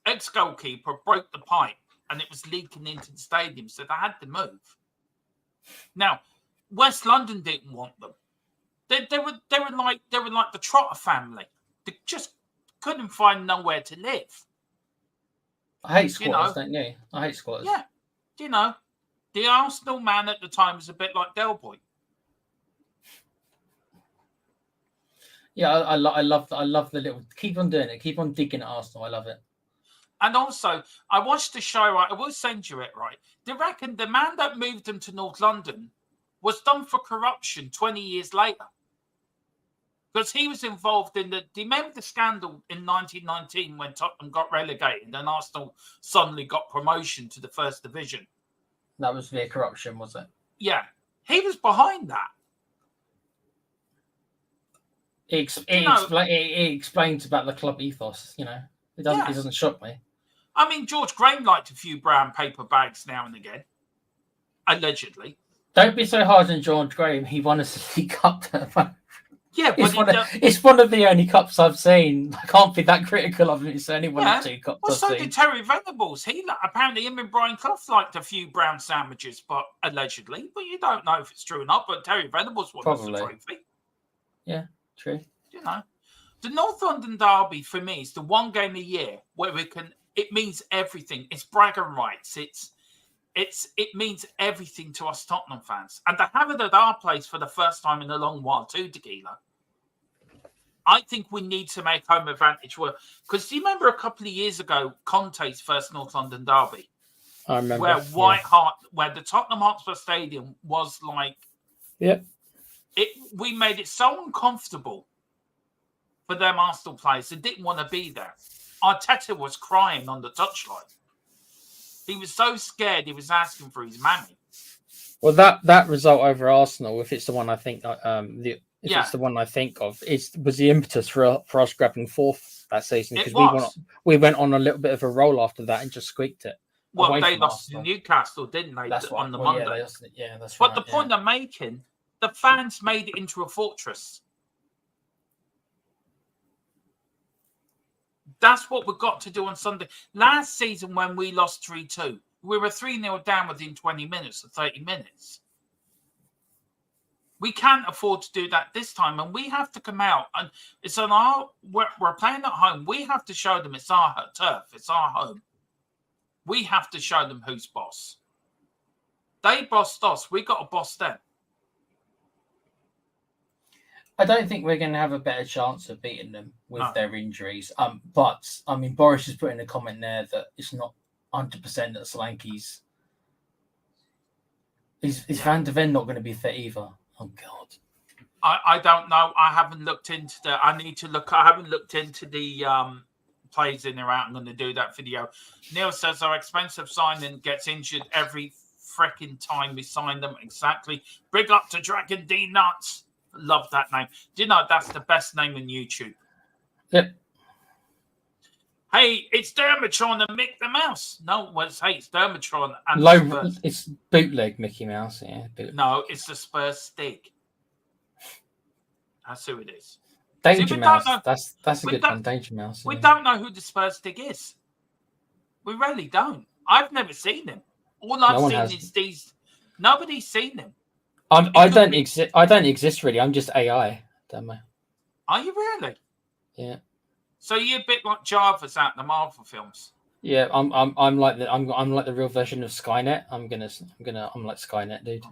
ex-goalkeeper broke the pipe and it was leaking into the stadium, so they had to move. Now, West London didn't want them. They were like the Trotter family. They just couldn't find nowhere to live. I hate squatters, don't you? I hate squatters. Yeah, the Arsenal man at the time was a bit like Del Boy. Yeah, I love the little. Keep on doing it. Keep on digging at Arsenal. I love it. And also, I watched the show. I will send you it. Right? They reckon the man that moved them to North London was done for corruption 20 years later, because he was involved in do you remember the scandal in 1919 when Tottenham got relegated and Arsenal suddenly got promotion to the First Division? That was via corruption, was it? Yeah, he was behind that. It explains about the club ethos. It doesn't shock me. I mean, George Graham liked a few brown paper bags now and again, allegedly. Don't be so hard on George Graham. He won a League Cup. Yeah, but it's one of the only cups I've seen. I can't be that critical of him. It's only one of 2 cups. Well, so did Terry Venables. Apparently him and Brian Clough liked a few brown sandwiches, but allegedly. But you don't know if it's true or not. But Terry Venables won the trophy. Yeah, true. The North London derby for me is the one game a year where it means everything. It's bragging rights. It means everything to us Tottenham fans. And to have it at our place for the first time in a long while too, Tequila, I think we need to make home advantage work. Because do you remember a couple of years ago, Conte's first North London derby? I remember. Where the Tottenham Hotspur Stadium was like, we made it so uncomfortable for them Arsenal players. They didn't want to be there. Arteta was crying on the touchline. He was so scared. He was asking for his mammy. Well, that result over Arsenal, if it's the one I think, it's the one I think of, was the impetus for us grabbing fourth that season, because we went on a little bit of a roll after that and just squeaked it. Well, they lost to Newcastle, didn't they? On the Monday. Yeah, that's right. But the point I'm making, the fans made it into a fortress. That's what we've got to do on Sunday. Last season, when we lost 3-2, we were 3-0 down within 20 minutes or 30 minutes. We can't afford to do that this time, and we have to come out. And it's on we're playing at home. We have to show them it's our turf, it's our home. We have to show them who's boss. They bossed us. We got to boss them. I don't think we're going to have a better chance of beating them with their injuries. But I mean, Boris has put in a comment there that it's not 100% that Solanke's. Is Van de Ven not going to be fit either? Oh God. I don't know. I haven't looked into I need to look. I haven't looked into the plays in or out. I'm going to do that video. Neil says our expensive signing gets injured every freaking time we sign them. Exactly. Big up to Dragon D Nuts. Love that name. Do you know that's the best name on YouTube? Yep. Hey, it's Dermatron and Mick the Mouse. No, it's Dermatron and it's bootleg Mickey Mouse. Yeah. Bootleg. No, it's the Spurs stick. That's who it is. Danger Mouse. That's a good one. Danger Mouse. We don't know who the Spurs stick is. We really don't. I've never seen him. All I've seen is these. Nobody's seen him. I don't exist really. I'm just AI. Don't I? Are you really? Yeah. So you're a bit like Jarvis out in the Marvel films. Yeah, I'm like the real version of Skynet. I'm like Skynet, dude.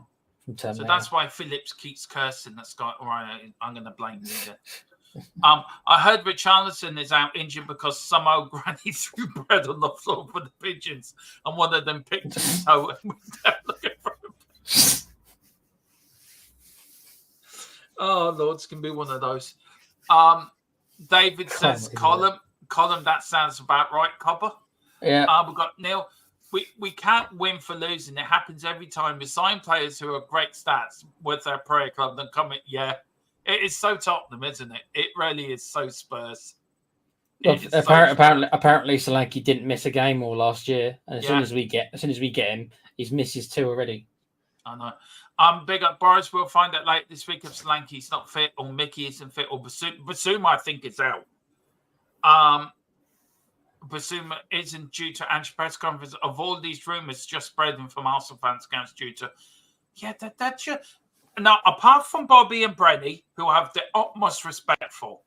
From Terminator. So that's why Phillips keeps cursing that Sky. All right, I'm going to blame you. I heard Richarlison is out injured because some old granny threw bread on the floor for the pigeons, and one of them picked him. So looking for him. Oh Lord, it's going to be one of those. David says, Colin, that sounds about right, Copper. Yeah. We've got Neil. We can't win for losing. It happens every time. We sign players who are great stats with their prayer club, then come in. Yeah, it is so Tottenham, isn't it? It really is so Spurs. Well, apparently Solanke didn't miss a game all last year, and as soon as we get him, he's missed his 2 already. I know. Big up Boris. We'll find out late this week if Solanke's not fit or Mickey isn't fit or Basuma I think is out. Basuma isn't due to Ange press conference. Of all these rumours just spreading from Arsenal fans against due to that should. Now, apart from Bobby and Brenny, who have the utmost respect for,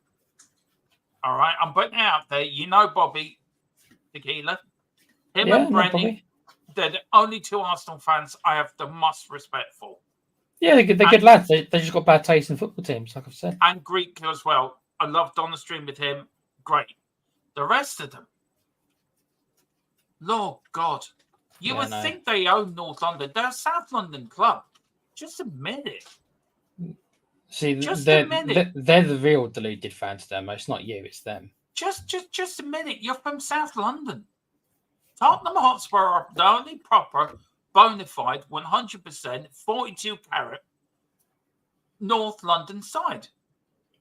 all right, I'm putting it out there. You know Bobby Tequila, him and Brenny. They're the only 2 Arsenal fans I have the most respect for. Yeah, they're good lads. They just got bad taste in football teams, like I've said. And Greek as well. I loved on the stream with him. Great. The rest of them, Lord God, you would think they own North London. They're a South London club. Just admit it. See, they're the real deluded fans, Demo. It's not you, it's them. Just admit it. You're from South London. Tottenham Hotspur are the only proper, bona fide, 100%, 42-carat North London side.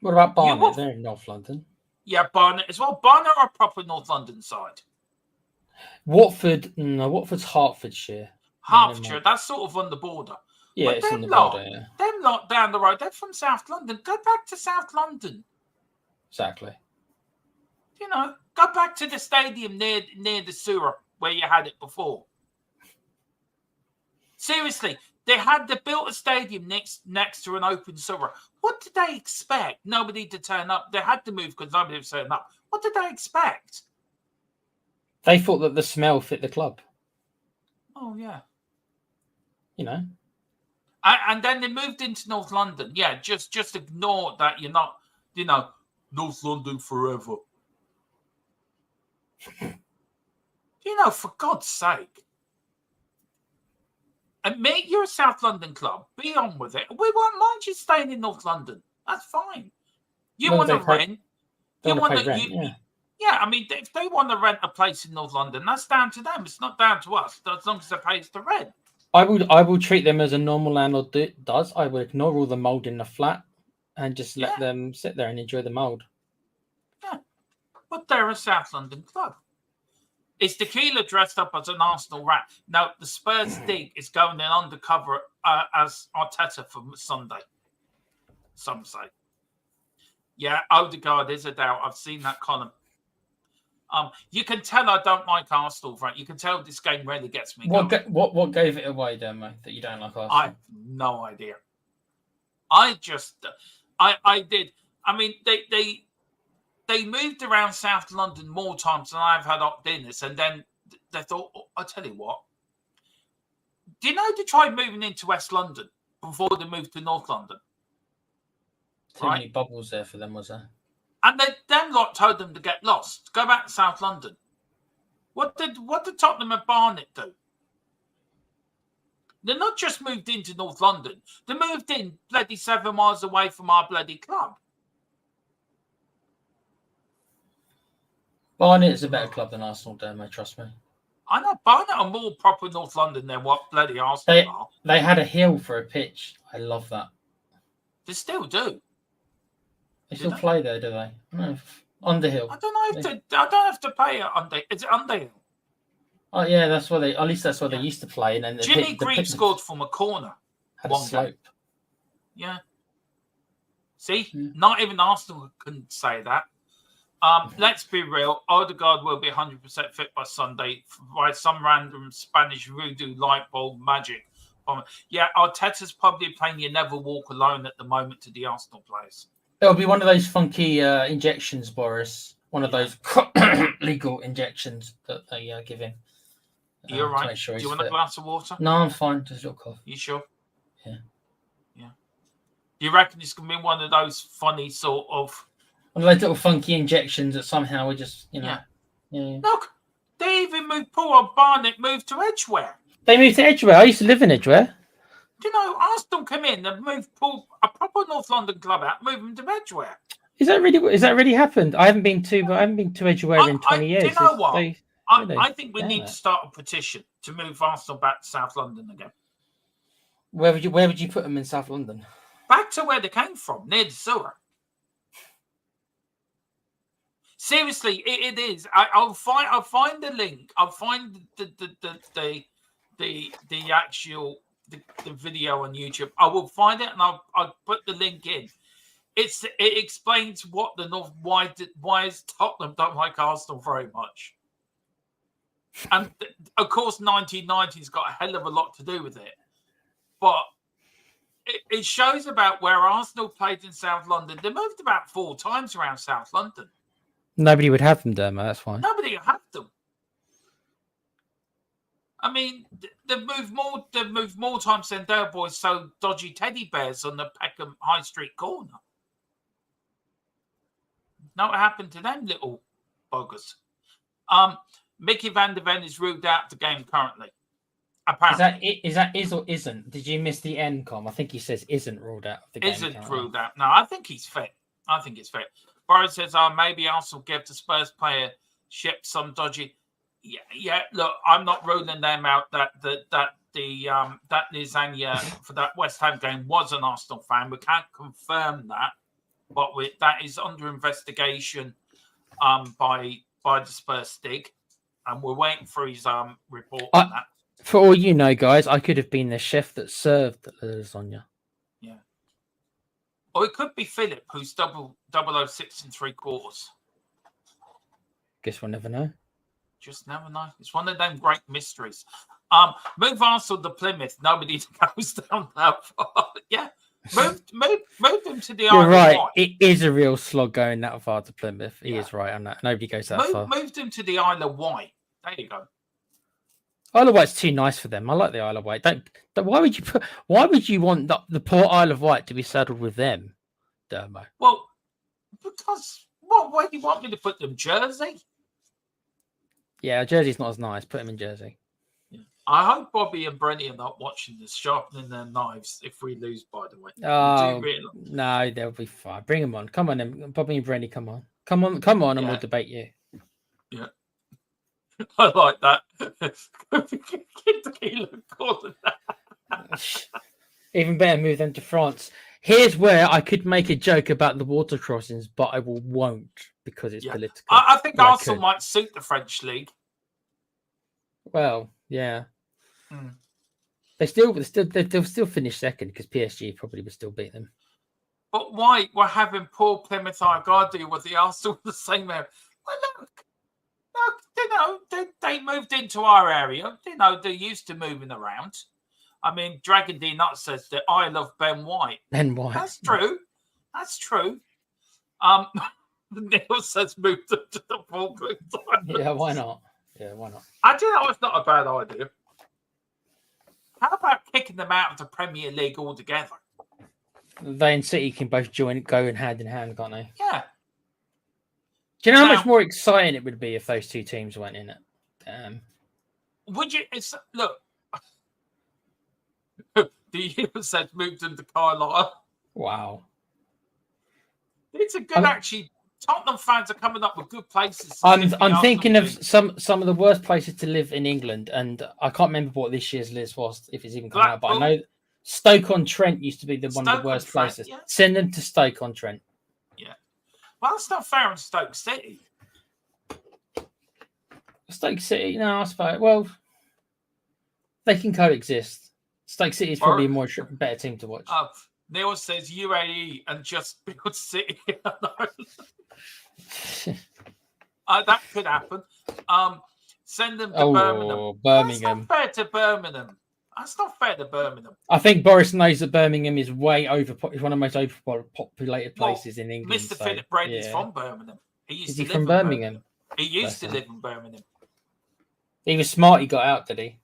What about Barnet? They're in North London. Yeah, Barnet as well. Barnet are a proper North London side. Watford, no, Watford's Hertfordshire. Hertfordshire, that's sort of on the border. Yeah, but it's on the border, yeah. Them lot down the road, they're from South London. Go back to South London. Exactly. You know, go back to the stadium near the sewer where you had it before. Seriously, they built a stadium next to an open sewer. What did they expect? Nobody to turn up. They had to move because nobody was turning up. What did they expect? They thought that the smell fit the club. Oh, yeah. You know. And then they moved into North London. Yeah, just ignore that you're not, North London forever. For God's sake. Admit you're a South London club. Be on with it. We won't mind you staying in North London. That's fine. You want to rent. You want to rent. Yeah, I mean, if they want to rent a place in North London, that's down to them. It's not down to us. As long as they pay us the rent. I will treat them as a normal landlord does. I would ignore all the mold in the flat and just let them sit there and enjoy the mold. Yeah, but they're a South London club. Is Tequila dressed up as an Arsenal rat? No, the Spurs dig is going in undercover as Arteta for Sunday. Some say. Yeah, Odegaard is a doubt. I've seen that column. You can tell I don't like Arsenal, right? You can tell this game really gets me. What gave it away, Demo, that you don't like Arsenal? I have no idea. I did. I mean, they moved around South London more times than I've had up dinners, and then they thought, I'll tell you what. Do you know they tried moving into West London before they moved to North London? Too many bubbles there for them, was there? And them lot told them to get lost. Go back to South London. What did Tottenham and Barnet do? They're not just moved into North London. They moved in bloody 7 miles away from our bloody club. Barnet is a better club than Arsenal, Demo, trust me. I know Barnet are more proper North London than what bloody Arsenal are. They had a hill for a pitch. I love that. They still do. They still play there, do they? No, Underhill. I don't know I don't have to pay it Underhill. Is it Underhill? Oh yeah, that's where at least that's where they used to play. And then Jimmy Greaves scored from a corner. Had a slope. Game. Yeah. See, not even Arsenal can say that. Let's be real. Odegaard will be 100% fit by Sunday by some random Spanish voodoo light bulb magic. Yeah, Arteta's probably playing You Never Walk Alone at the moment to the Arsenal players. It'll be one of those funky injections, Boris. One of those legal injections that they give him. You're right. Sure do you want a glass of water? No, I'm fine. Just a little cough. You sure? Yeah. Yeah. You reckon it's going to be one of those funny sort of... One of those little funky injections that somehow we just, Yeah. Look, they even moved... Poor Barnet moved to Edgware. They moved to Edgware. I used to live in Edgware. Do you know, Arsenal come in and move a proper North London club out, move them to Edgware. Is that really happened? I haven't been to Edgware in 20 years. Do you know what? I think we need to start a petition to move Arsenal back to South London again. Where would you put them in South London? Back to where they came from, near the sewer. Seriously, it is. I'll find the link. I'll find the actual the video on YouTube. I will find it and I'll put the link in. It explains what why is Tottenham don't like Arsenal very much. And of course 1990's got a hell of a lot to do with it. But it shows about where Arsenal played in South London. They moved about 4 times around South London. Nobody would have them, Dermo, that's fine. Nobody would have them. I mean, they've moved more times than their boys sold dodgy teddy bears on the Peckham High Street corner. Know what happened to them little buggers? Mickey van der Ven is ruled out the game currently. Apparently. Is that or isn't? Did you miss the N com? I think he says isn't ruled out of the game. Isn't ruled out. No, I think he's fit. I think it's fit. Boris says, maybe Arsenal give the Spurs player ship some dodgy. Yeah. Look, I'm not ruling them out. That Lasagna for that West Ham game was an Arsenal fan. We can't confirm that, but that is under investigation by the Spurs stig, and we're waiting for his report on that. For all you know, guys, I could have been the chef that served the lasagna. Yeah. Or it could be Philip, who's 006 3/4. Guess we'll never know. Just never know. It's one of them great mysteries. Move Arsenal to Plymouth. Nobody goes down that far. Yeah. Move him to the Isle of Wight. It is a real slog going that far to Plymouth. He is right on that. Nobody goes that far. Moved him to the Isle of Wight. There you go. Isle of Wight's too nice for them. I like the Isle of Wight. Why would you want the poor Isle of Wight to be saddled with them, Dermo? Well, because why do you want me to put them? Jersey? Yeah, Jersey's not as nice. Put him in Jersey. Yeah. I hope Bobby and Brenny are not watching this, sharpening their knives if we lose, by the way. Oh, no, they'll be fine. Bring them on. Come on, then. Bobby and Brenny, come on. Come on, and we'll debate you. Yeah. I like that. Even better, move them to France. Here's where I could make a joke about the water crossings, but I won't because it's political. I think Arsenal might suit the French league. Well, yeah. They'll still finish second because PSG probably would still beat them. But why we're having poor Plymouth Argyle with the Arsenal the same area? Well, look, they moved into our area. They're used to moving around. I mean, Dragon D Nut says that I love Ben White. Ben White. That's true. That's true. Neil says move them to the Falklands Islands. Yeah, why not? Yeah, why not? I do know it's not a bad idea. How about kicking them out of the Premier League altogether? They and City can both go in hand, can't they? Yeah. Do you know how much more exciting it would be if those two teams went in it? Would you? Look. The year said moved them to Carlisle. Wow. It's a good, actually. Tottenham fans are coming up with good places. I'm thinking of some of the worst places to live in England, and I can't remember what this year's list was, if it's even come out. But I know Stoke-on-Trent used to be one of the worst places. Yeah. Send them to Stoke-on-Trent. Yeah. Well, that's not fair on Stoke City. Stoke City, no, I suppose. Well, they can coexist. Stoke City is probably a better team to watch. Neil says UAE and just build City. That could happen. Send them to Birmingham. Birmingham. That's not fair to Birmingham. That's not fair to Birmingham. I think Boris knows that Birmingham is it's one of the most overpopulated places in England. Mr. Philip Brady's from Birmingham. Is he from Birmingham? He used to live in Birmingham. He was smart. He got out, did he?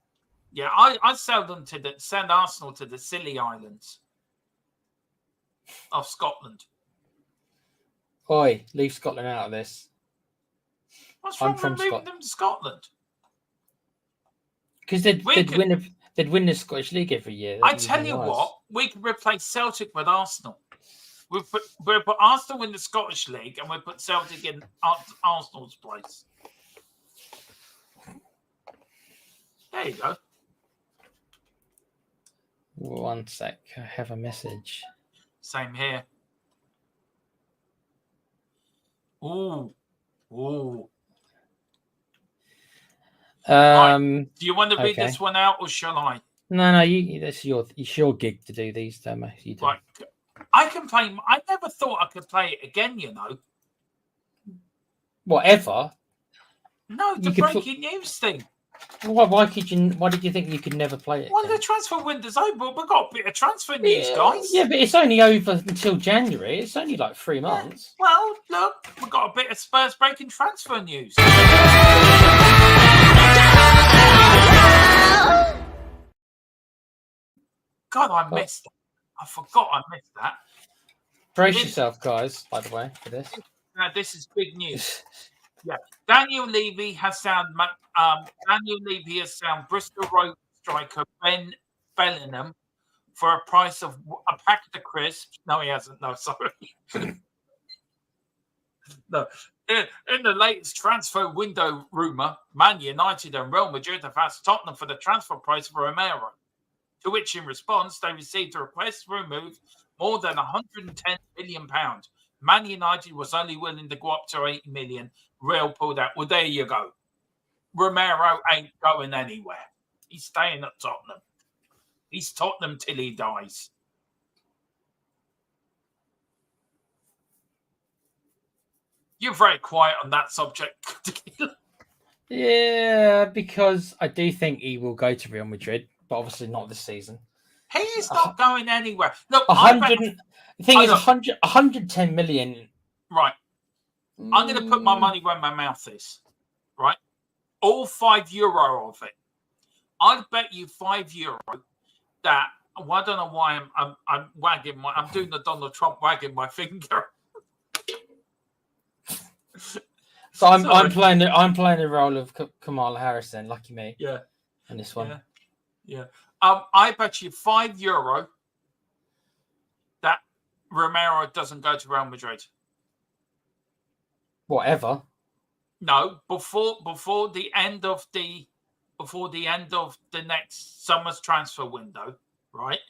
Yeah, I send Arsenal to the Scilly Islands of Scotland. Oi, leave Scotland out of this. What's wrong with moving them to Scotland? Because they'd win the Scottish League every year. I tell you what, we could replace Celtic with Arsenal. We'll put Arsenal in the Scottish League and we'll put Celtic in Arsenal's place. There you go. One sec, I have a message. Same here. Ooh. Right. Do you want to read this one out, or shall I? No. It's your gig to do these, Demo. You do. Right. I can play. I never thought I could play it again. Whatever. No, the breaking news thing. Why did you think you could never play it? Well, the transfer window's over. We've got a bit of transfer news, guys. Yeah, but it's only over until January. It's only like 3 months. Yeah. Well, look, we've got a bit of Spurs breaking transfer news. God, I missed that. I forgot I missed that. Brace yourself, guys, by the way, for this. Now, this is big news. Yeah, Daniel Levy has found Bristol Rovers striker Ben Bellingham for a price of a packet of crisps. No, he hasn't. No, sorry. No. In the latest transfer window rumour, Man United and Real Madrid have asked Tottenham for the transfer price for Romero, to which in response they received a request to remove more than £110 million. Man United was only willing to go up to 80 million. Real pulled out. Well, there you go. Romero ain't going anywhere. He's staying at Tottenham. He's Tottenham till he dies. You're very quiet on that subject. Yeah, because I do think he will go to Real Madrid, but obviously not this season. He is not going anywhere. Look, 110 million. Right. I'm going to put my money where my mouth is. Right. All €5 of it. I'd bet you €5 that. Well, I don't know why I'm wagging my. I'm doing the Donald Trump wagging my finger. So I'm playing the role of Kamala Harris then. Lucky me. Yeah. In this one. Yeah. Yeah. I bet you €5 that Romero doesn't go to Real Madrid. Whatever. No, before the end of the next summer's transfer window, right?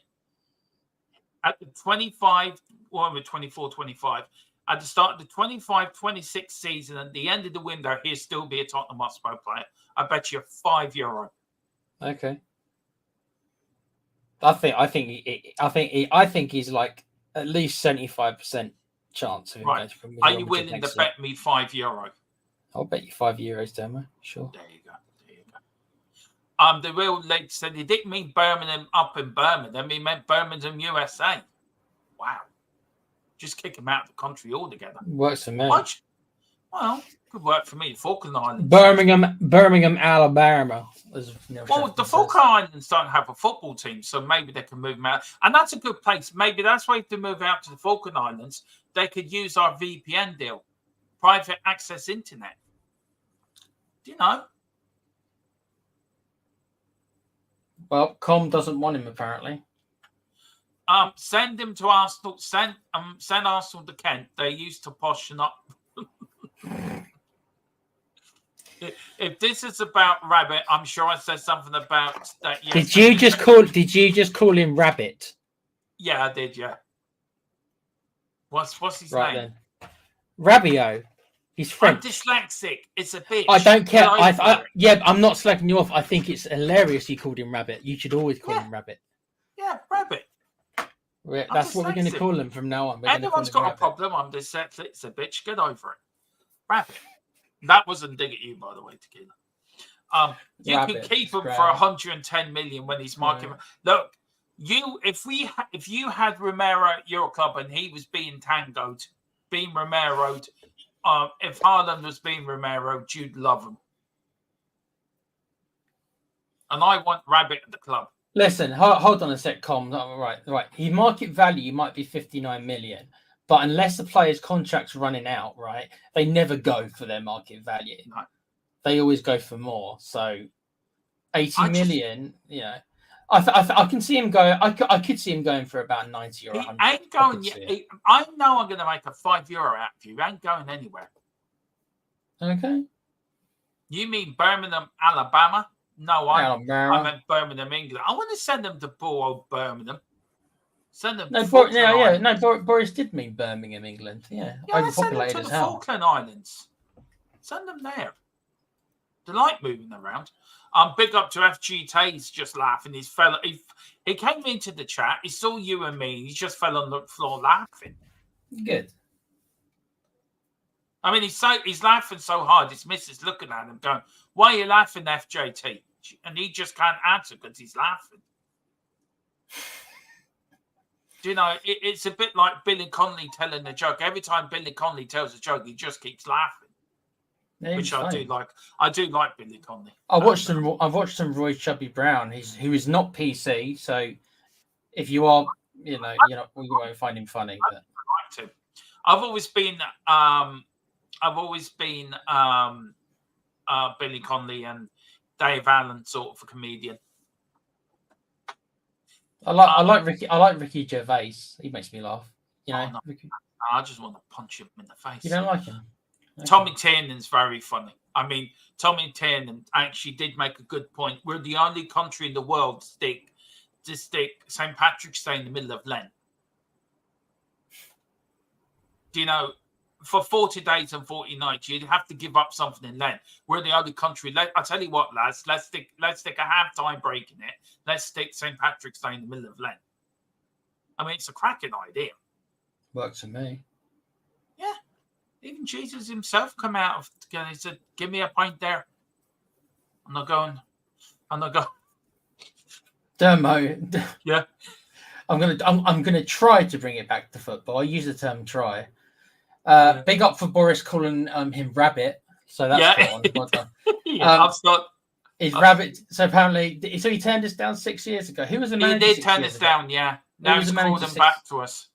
At the 25, well, with 24, 25, at the start of the 25-26 season, at the end of the window, he'll still be a Tottenham Hotspur player. I bet you €5. Okay. I think he's like at least 75% chance of him going to Premier Are League you willing to bet me €5? I'll bet you €5, Demo. Sure. There you go. The real lady said he didn't mean Birmingham up in Birmingham. He meant Birmingham, USA. Wow. Just kick him out of the country altogether. Works for me. Well, could work for me. The Falkland Islands. Birmingham, Alabama. Well, the Falkland Islands don't have a football team, so maybe they can move them out. And that's a good place. Maybe that's why if they move out to the Falkland Islands, they could use our VPN deal. Private access internet. Do you know? Well, Com doesn't want him apparently. Send him to Arsenal. Send Arsenal to Kent. They used to poshen up. If this is about Rabbit, I'm sure I said something about that. Yes, Did you just call him Rabbit? Yeah, I did. Yeah. What's his name? Then. Rabio. He's French. I'm dyslexic. It's a bitch. I don't care. I'm not slacking you off. I think it's hilarious you called him Rabbit. You should always call him Rabbit. Yeah, Rabbit. That's what we're going to call him from now on. Everyone's got a problem. I'm dyslexic. It's a bitch. Get over it. Rabbit. That wasn't dig at you, by the way, Tequila. You can keep him for 110 million when he's market. Look, if you had Romero at your club and he was being tangoed, being Romero'd, if Haaland was being Romero, you'd love him. And I want Rabbit at the club. Listen, hold on a sec, Com. Right. His market value might be 59 million, but unless the player's contract's running out, right, they never go for their market value. No. They always go for more. So 80 million, I can see him going. I could see him going for about 90 or 100. He ain't going yet. I know I'm going to make a €5 out of you. He ain't going anywhere. Okay. You mean Birmingham, Alabama? No, I meant Birmingham, England. I want to send them to poor old Birmingham. Send them. Boris did mean Birmingham, England. Yeah, overpopulated as hell. Falkland Islands. Send them there. They like moving around. Big up to FG Tays just laughing. He came into the chat. He saw you and me. He just fell on the floor laughing. Good. I mean, he's laughing so hard. His missus looking at him, going, "Why are you laughing, FJT?" And he just can't answer because he's laughing. Do you know? It's a bit like Billy Connolly telling a joke. Every time Billy Connolly tells a joke, he just keeps laughing. Yeah, which I do like. I do like Billy Connolly. I've watched some Roy Chubby Brown. Who is not PC. So if you are, you won't find him funny. But. I like him. I've always been Billy Connolly and Dave Allen sort of a comedian. I like Ricky Gervais. He makes me laugh. Ricky. I just want to punch him in the face. You don't like him? Okay. Tommy Tiernan's very funny. I mean, Tommy Tiernan actually did make a good point. We're the only country in the world to stick St. Patrick's Day in the middle of Lent. Do you know, for 40 days and 40 nights, you'd have to give up something in Lent. We're the only country. I tell you what, lads, let's stick a half-time break in it. Let's stick St. Patrick's Day in the middle of Lent. I mean, it's a cracking idea. Works for me. Yeah. Even Jesus himself come out together. He said, "Give me a pint there." I'm not going. Dermo. Yeah. I'm gonna try to bring it back to football. I use the term try. Big up for Boris calling him Rabbit. So that's well done. Is Rabbit? So apparently, he turned us down 6 years ago. Who was the manager? He did turn us down. Yeah. Now he's called him back to us.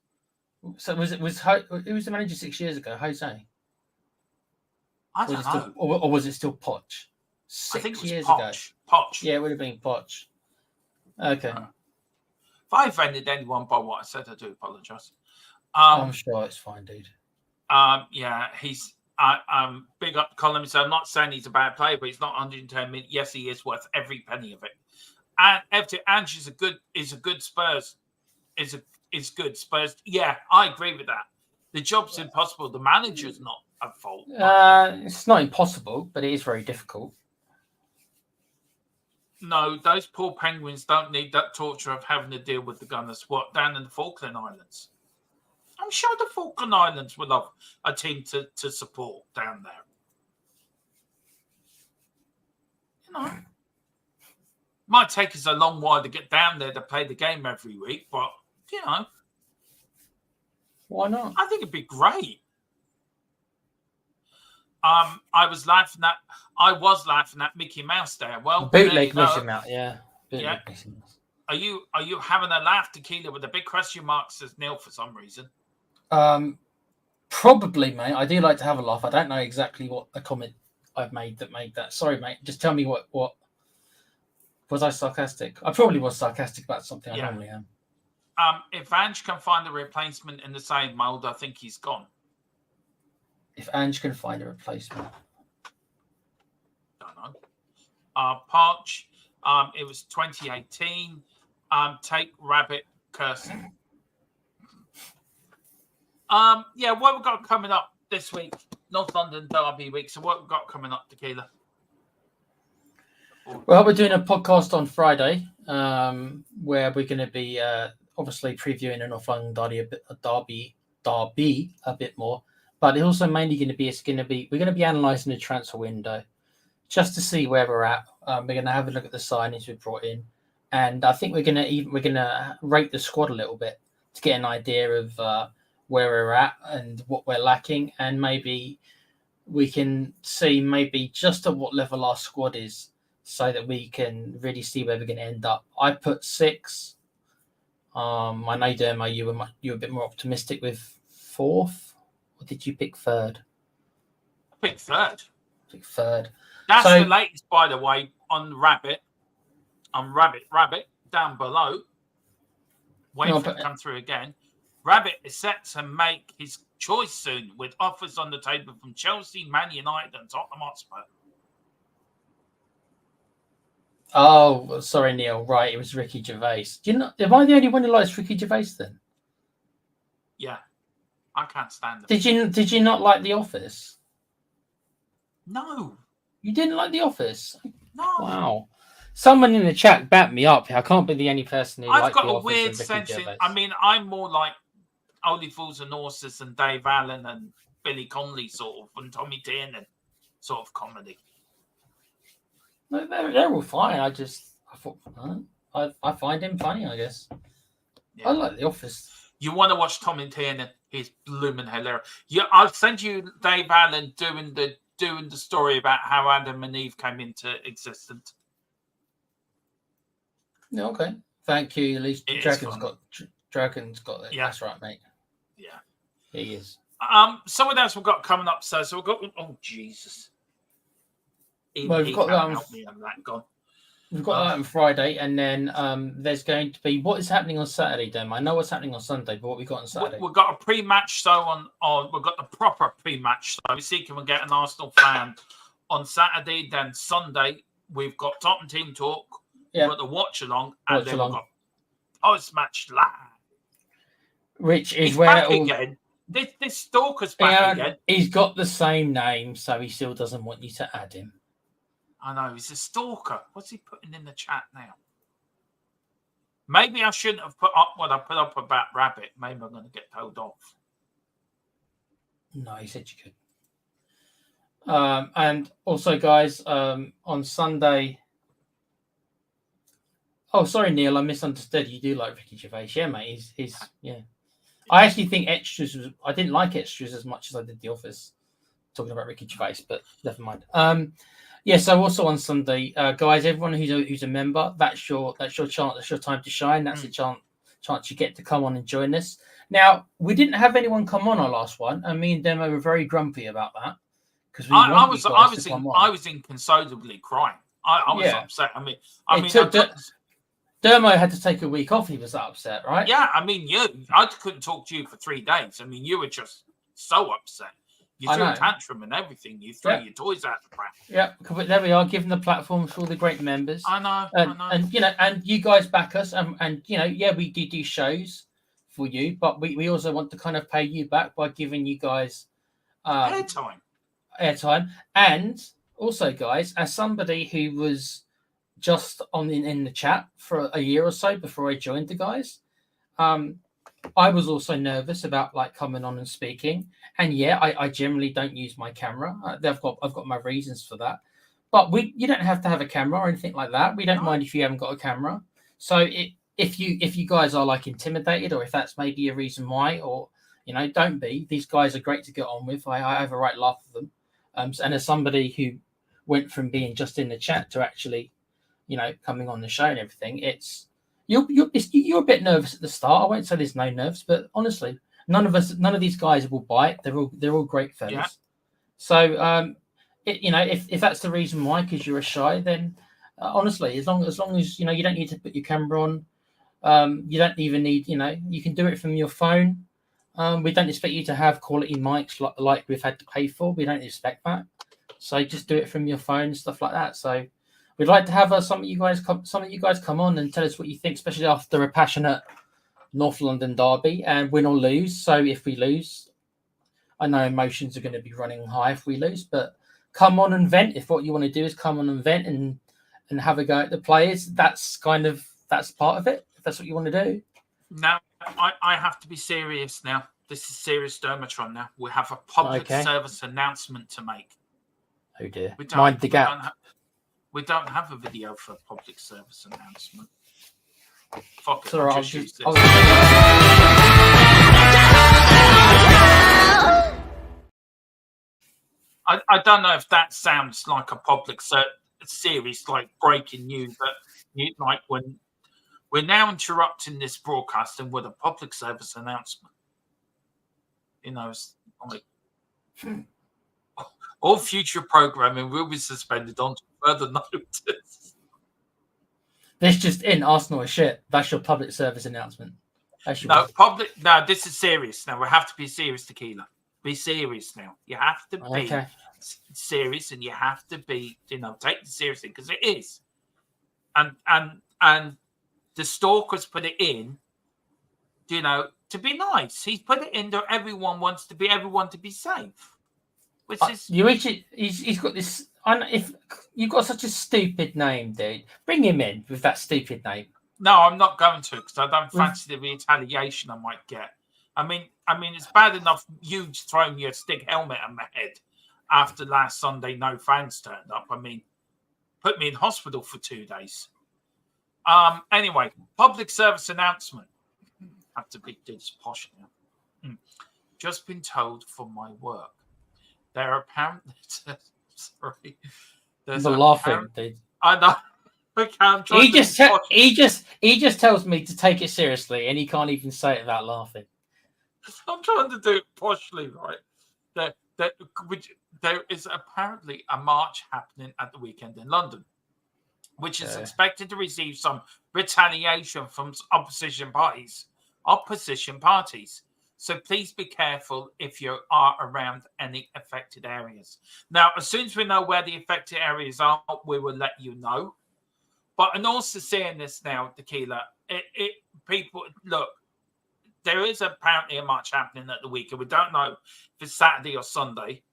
So who was the manager 6 years ago? Jose. I don't know. Or was it still Poch? I think it was years Poch. ago. Poch. Yeah, it would have been Poch. Okay. If I offended anyone by what I said, I do apologise. I'm sure it's fine, dude. Yeah, he's big up Collins. I'm not saying he's a bad player, but he's not 110 million. Yes, he is worth every penny of it. And Ange is a good Spurs. Is good Spurs. Yeah, I agree with that. The job's impossible. The manager's not at fault. It's not impossible, but it is very difficult. No, those poor Penguins don't need that torture of having to deal with the Gunners. What, down in the Falkland Islands? I'm sure the Falkland Islands would love a team to support down there. You know, might take us a long while to get down there to play the game every week, but you know, why not? I think it'd be great. I was laughing at Mickey Mouse there. Well, bootleg Mickey Mouse, yeah. Yeah. Are you having a laugh, Tequila, with a big question mark, says Neil, for some reason? Probably, mate. I do like to have a laugh. I don't know exactly what the comment I've made that. Sorry, mate. Just tell me what was I sarcastic? I probably was sarcastic about something I normally am. If Ange can find a replacement in the same mould, I think he's gone. If Ange can find a replacement. Don't know. Parch, it was 2018. Take Rabbit cursing. Yeah, what we've got coming up this week? North London Derby week. So what we've got coming up, Tequila? Well, we're doing a podcast on Friday, where we're going to be obviously previewing an North London derby a bit more. But it's also mainly going to be we're going to be analysing the transfer window just to see where we're at. We're going to have a look at the signings we've brought in, and I think we're going to rate the squad a little bit to get an idea of where we're at and what we're lacking, and maybe we can see maybe just at what level our squad is, so that we can really see where we're going to end up. I put 6. I know, Demo, you were a bit more optimistic with 4th. Or did you pick 3rd? I picked 3rd. Pick 3rd. That's the latest, by the way, on Rabbit. On Rabbit down below. Wait for it to come through again. Rabbit is set to make his choice soon, with offers on the table from Chelsea, Man United, and Tottenham Hotspur. Oh, sorry, Neil. Right, it was Ricky Gervais. Am I the only one who likes Ricky Gervais then? Yeah, I can't stand him. Did you not like The Office? No. You didn't like The Office? No. Wow. Someone in the chat backed me up. I can't be the only person who likes The Office. I've got a weird sense. I mean, I'm more like Only Fools and Horses and Dave Allen and Billy Connolly sort of, and Tommy Tiernan sort of comedy. No, they're all fine. I thought I find him funny, I guess. Yeah. I like The Office. You want to watch Tommy Tiernan? He's blooming hilarious. Yeah, I'll send you Dave Allen doing the story about how Adam and Eve came into existence. Yeah, okay. Thank you. At least Dragon's got it. Yeah. That's right, mate. Yeah. He is. So what else we've got coming up? So we've got Jesus. We've got that. We've got that on Friday, and then there's going to be what is happening on Saturday, Dem. I know what's happening on Sunday, but what we got on Saturday? We've got a pre-match show on. We've got the proper pre-match show. We see can we get an Arsenal fan on Saturday. Then Sunday we've got Tottenham Team Talk. Yeah. We've got the watch along, and then we've got post-match live, which is he's where back again. This stalker's back again. He's got the same name, so he still doesn't want you to add him. I know, he's a stalker. What's he putting in the chat now? Maybe I shouldn't have put up what I put up about Rabbit. Maybe I'm going to get told off. No, he said you could. And also, guys, on Sunday... Oh, sorry, Neil, I misunderstood. You do like Ricky Gervais. Yeah, mate. He's yeah. I actually think Extras I didn't like Extras as much as I did The Office. Talking about Ricky Gervais, but never mind. Yeah, so also on Sunday, guys, everyone who's a member, that's your chance, that's your time to shine. That's the chance you get to come on and join us. Now, we didn't have anyone come on our last one, and me and Demo were very grumpy about that because I was inconsolably crying. I was upset. Dermo had to take a week off. He was that upset, right? Yeah, I mean, I couldn't talk to you for 3 days. I mean, you were just so upset. You threw a tantrum and everything. You threw your toys out the pram. Yeah, but there we are, giving the platform for all the great members. I know, and you know, and you guys back us, and you know, yeah, we do shows for you, but we also want to kind of pay you back by giving you guys airtime, and also, guys, as somebody who was just in the chat for a year or so before I joined the guys, I was also nervous about like coming on and speaking, and yeah, I generally don't use my camera. I've got my reasons for that, but you don't have to have a camera or anything like that. We don't mind if you haven't got a camera. So if you guys are like intimidated, or if that's maybe a reason why, or you know, don't be. These guys are great to get on with. I have a right laugh with them, and as somebody who went from being just in the chat to actually, you know, coming on the show and everything, you're a bit nervous at the start. I won't say there's no nerves, but honestly, none of these guys will bite. They're all great fellas. Yeah. So you know, if that's the reason why, because you're shy, then honestly, as long as you know, you don't need to put your camera on. You don't even need, you know, you can do it from your phone. We don't expect you to have quality mics like we've had to pay for. We don't expect that. So just do it from your phone, stuff like that. So we'd like to have some of you guys come on and tell us what you think, especially after a passionate North London derby, and win or lose. So if we lose, I know emotions are going to be running high if we lose, but come on and vent. If what you want to do is come on and vent and have a go at the players, that's part of it. If that's what you want to do. Now, I have to be serious now. This is serious Dermatron now. We have a public service announcement to make. Oh dear. Mind the gap. We don't have a video for a public service announcement. Fuck it, I'll just use this. I don't know if that sounds like a public series, like breaking news, but like when we're now interrupting this broadcasting with a public service announcement. You know, it's like all future programming will be suspended until further notice. This just in, Arsenal is shit. That's your public service announcement. No, this is serious now. We have to be serious, Tequila. Be serious now. You have to be serious, and you have to be, you know, take it seriously, because it is. And the stalkers put it in, you know, to be nice. He's put it in that everyone wants everyone to be safe. Which is he's got this. If you've got such a stupid name, dude, bring him in with that stupid name. No, I'm not going to, because I don't fancy the retaliation I might get. I mean, it's bad enough you throwing your stick helmet at my head after last Sunday. No fans turned up. I mean, put me in hospital for 2 days. Anyway, public service announcement. I have to be this posh now. Just been told for my work. There are apparently sorry. There's laughing, dude. I know. Okay, he just tells me to take it seriously, and he can't even say it without laughing. I'm trying to do it poshly, right? There is apparently a march happening at the weekend in London, which is expected to receive some retaliation from opposition parties. So please be careful if you are around any affected areas. Now, as soon as we know where the affected areas are, we will let you know. But in also saying this now, Tequila, people, look, there is apparently a march happening at the weekend. We don't know if it's Saturday or Sunday.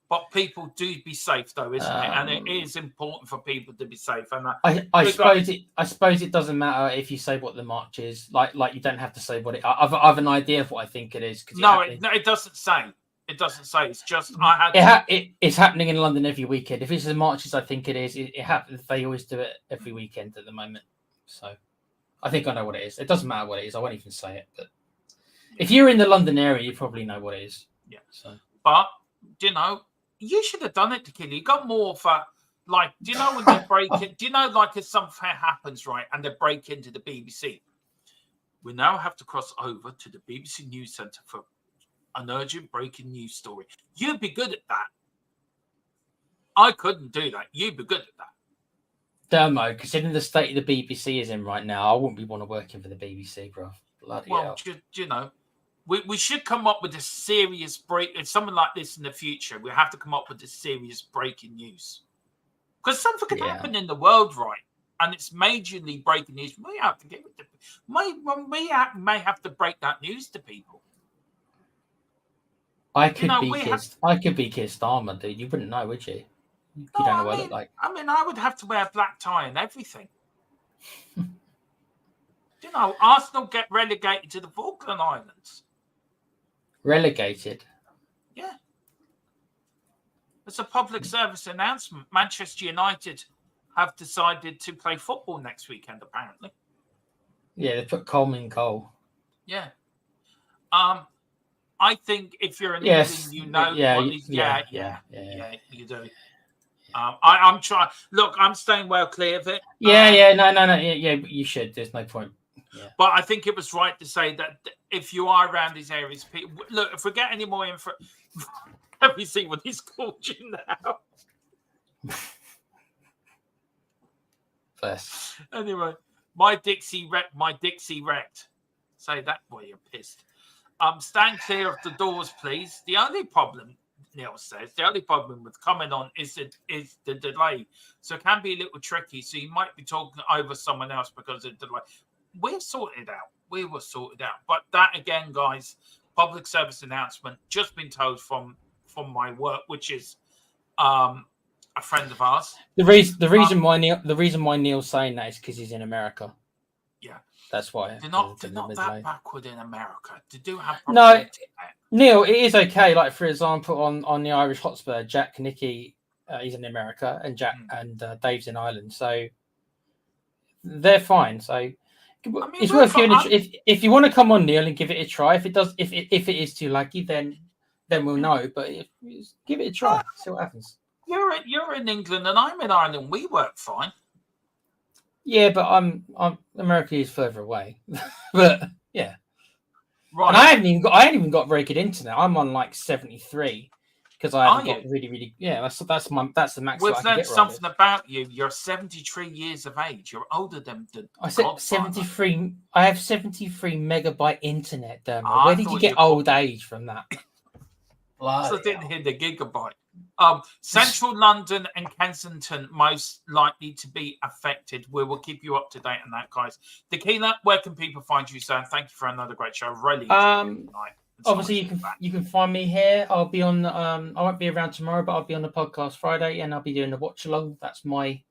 But people do be safe, though, isn't it? And it is important for people to be safe. And I suppose it doesn't matter if you say what the march is. Like you don't have to say what it. I've an idea of what I think it is. No, it doesn't say. It doesn't say. It's just it's happening in London every weekend. If it's the marches, I think it is. It happens. They always do it every weekend at the moment. So I think I know what it is. It doesn't matter what it is. I won't even say it. But if you're in the London area, you probably know what it is. Yeah. So, but you know. You should have done it, Tequila. You got more for, like, do you know when they break it? Do you know, like, if something happens, right, and they break into the BBC? We now have to cross over to the BBC News Centre for an urgent breaking news story. You'd be good at that. I couldn't do that. You'd be good at that. Dermo, considering the state the BBC is in right now, I wouldn't be want to working for the BBC, bro. Bloody hell. You know, we should come up with a serious break. If something like this in the future, we have to come up with a serious breaking news. Because something could happen in the world, right? And it's majorly breaking news. We have to give it to may have to break that news to people. I could be Keir Starmer, dude. You wouldn't know, would you? You don't know what I look like. I mean, I would have to wear a black tie and everything. You know, Arsenal get relegated to the Falkland Islands. Relegated? Yeah. It's a public service announcement. Manchester United have decided to play football next weekend, apparently. Yeah, they put Coleman in goal. Yeah. I think if you're an England, you know you do. I'm trying. Look, I'm staying well clear of it. No. Yeah, you should. There's no point. Yeah. But I think it was right to say that if you are around these areas, people, look, if we get any more info, let me see what he's called you now. First. Anyway, my Dixie wrecked. Say that boy, you're pissed. Stand clear of the doors, please. The only problem, Neil says, with coming on is the delay. So it can be a little tricky. So you might be talking over someone else because of the delay. We're sorted out. We were sorted out. But that again, guys, public service announcement, just been told from my work, which is a friend of ours. The reason why Neil's saying that is because he's in America. Yeah. That's why. They're not that backward in America. They do have no, Neil, it is okay. Like, for example, on the Irish Hotspur, Jack Nicky, he's in America, and Dave's in Ireland. So they're fine. So it's worth giving it. If you want to come on, Neil, and give it a try. If it is too laggy, then we'll know. But give it a try. See what happens. You're in England and I'm in Ireland. We work fine. Yeah, but I'm America is further away. But yeah. Right. And I haven't even got very good internet. I'm on like 73 because I haven't got really that's the max. We've learned something about you. You're 73 years of age. You're older than I said 73. I have 73 megabyte internet. Where did you get old age from that? I didn't hear the gigabyte. Central London and Kensington most likely to be affected. We will keep you up to date on that, guys. Tequila, where can people find you, sir? Thank you for another great show. Really enjoyed it tonight. Obviously, you can find me here. I'll be on. I won't be around tomorrow, but I'll be on the podcast Friday, and I'll be doing the watch along. That's my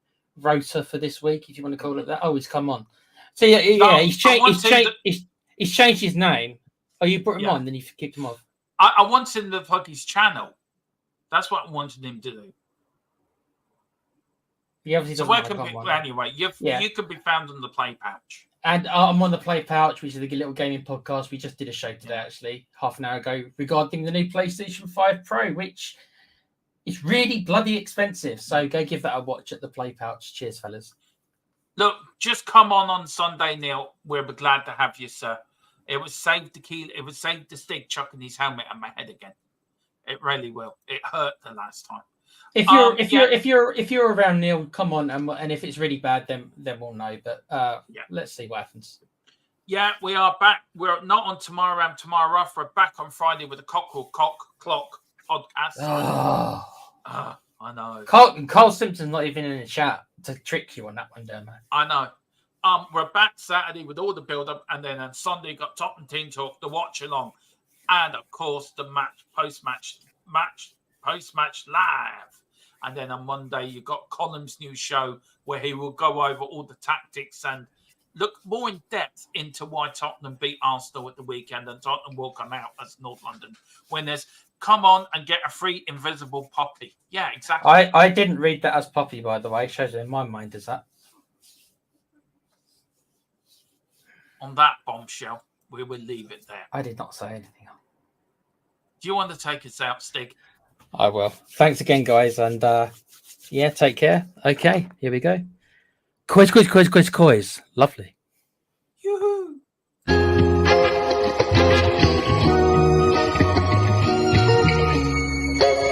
rota for this week, if you want to call it that. Oh, he's come on. So he's changed his name. Oh, you brought him on, then you kicked him off. I wanted him to plug his channel. That's what I wanted him to do. So where can anyway, you can be found on the Play Pouch. And I'm on the Play Pouch, which is a little gaming podcast. We just did a show today, actually, half an hour ago, regarding the new PlayStation 5 Pro, which is really bloody expensive. So go give that a watch at the Play Pouch. Cheers, fellas. Look, just come on Sunday, Neil. We'll be glad to have you, sir. It would save the stick chucking his helmet at my head again. It really will. It hurt the last time. If you're around, Neil, come on, and if it's really bad, then we'll know. But let's see what happens. Yeah, we are back. We're not on tomorrow and tomorrow off. We're back on Friday with the Cock Clock podcast. I know. Carl Simpson's not even in the chat to trick you on that one, man. I know. We're back Saturday with all the build-up, and then on Sunday got Top and Team Talk, the watch along. And of course, the post-match live. And then on Monday, you've got Colum's new show where he will go over all the tactics and look more in depth into why Tottenham beat Arsenal at the weekend. And Tottenham will come out as North London winners. Come on and get a free invisible poppy. Yeah, exactly. I didn't read that as poppy, by the way. Shows in my mind as that. On that bombshell, we will leave it there. I did not say anything else. Do you want to take us out, Stig? I will. Thanks again, guys. And take care. Okay, here we go. Quiz. Lovely. Yoo-hoo.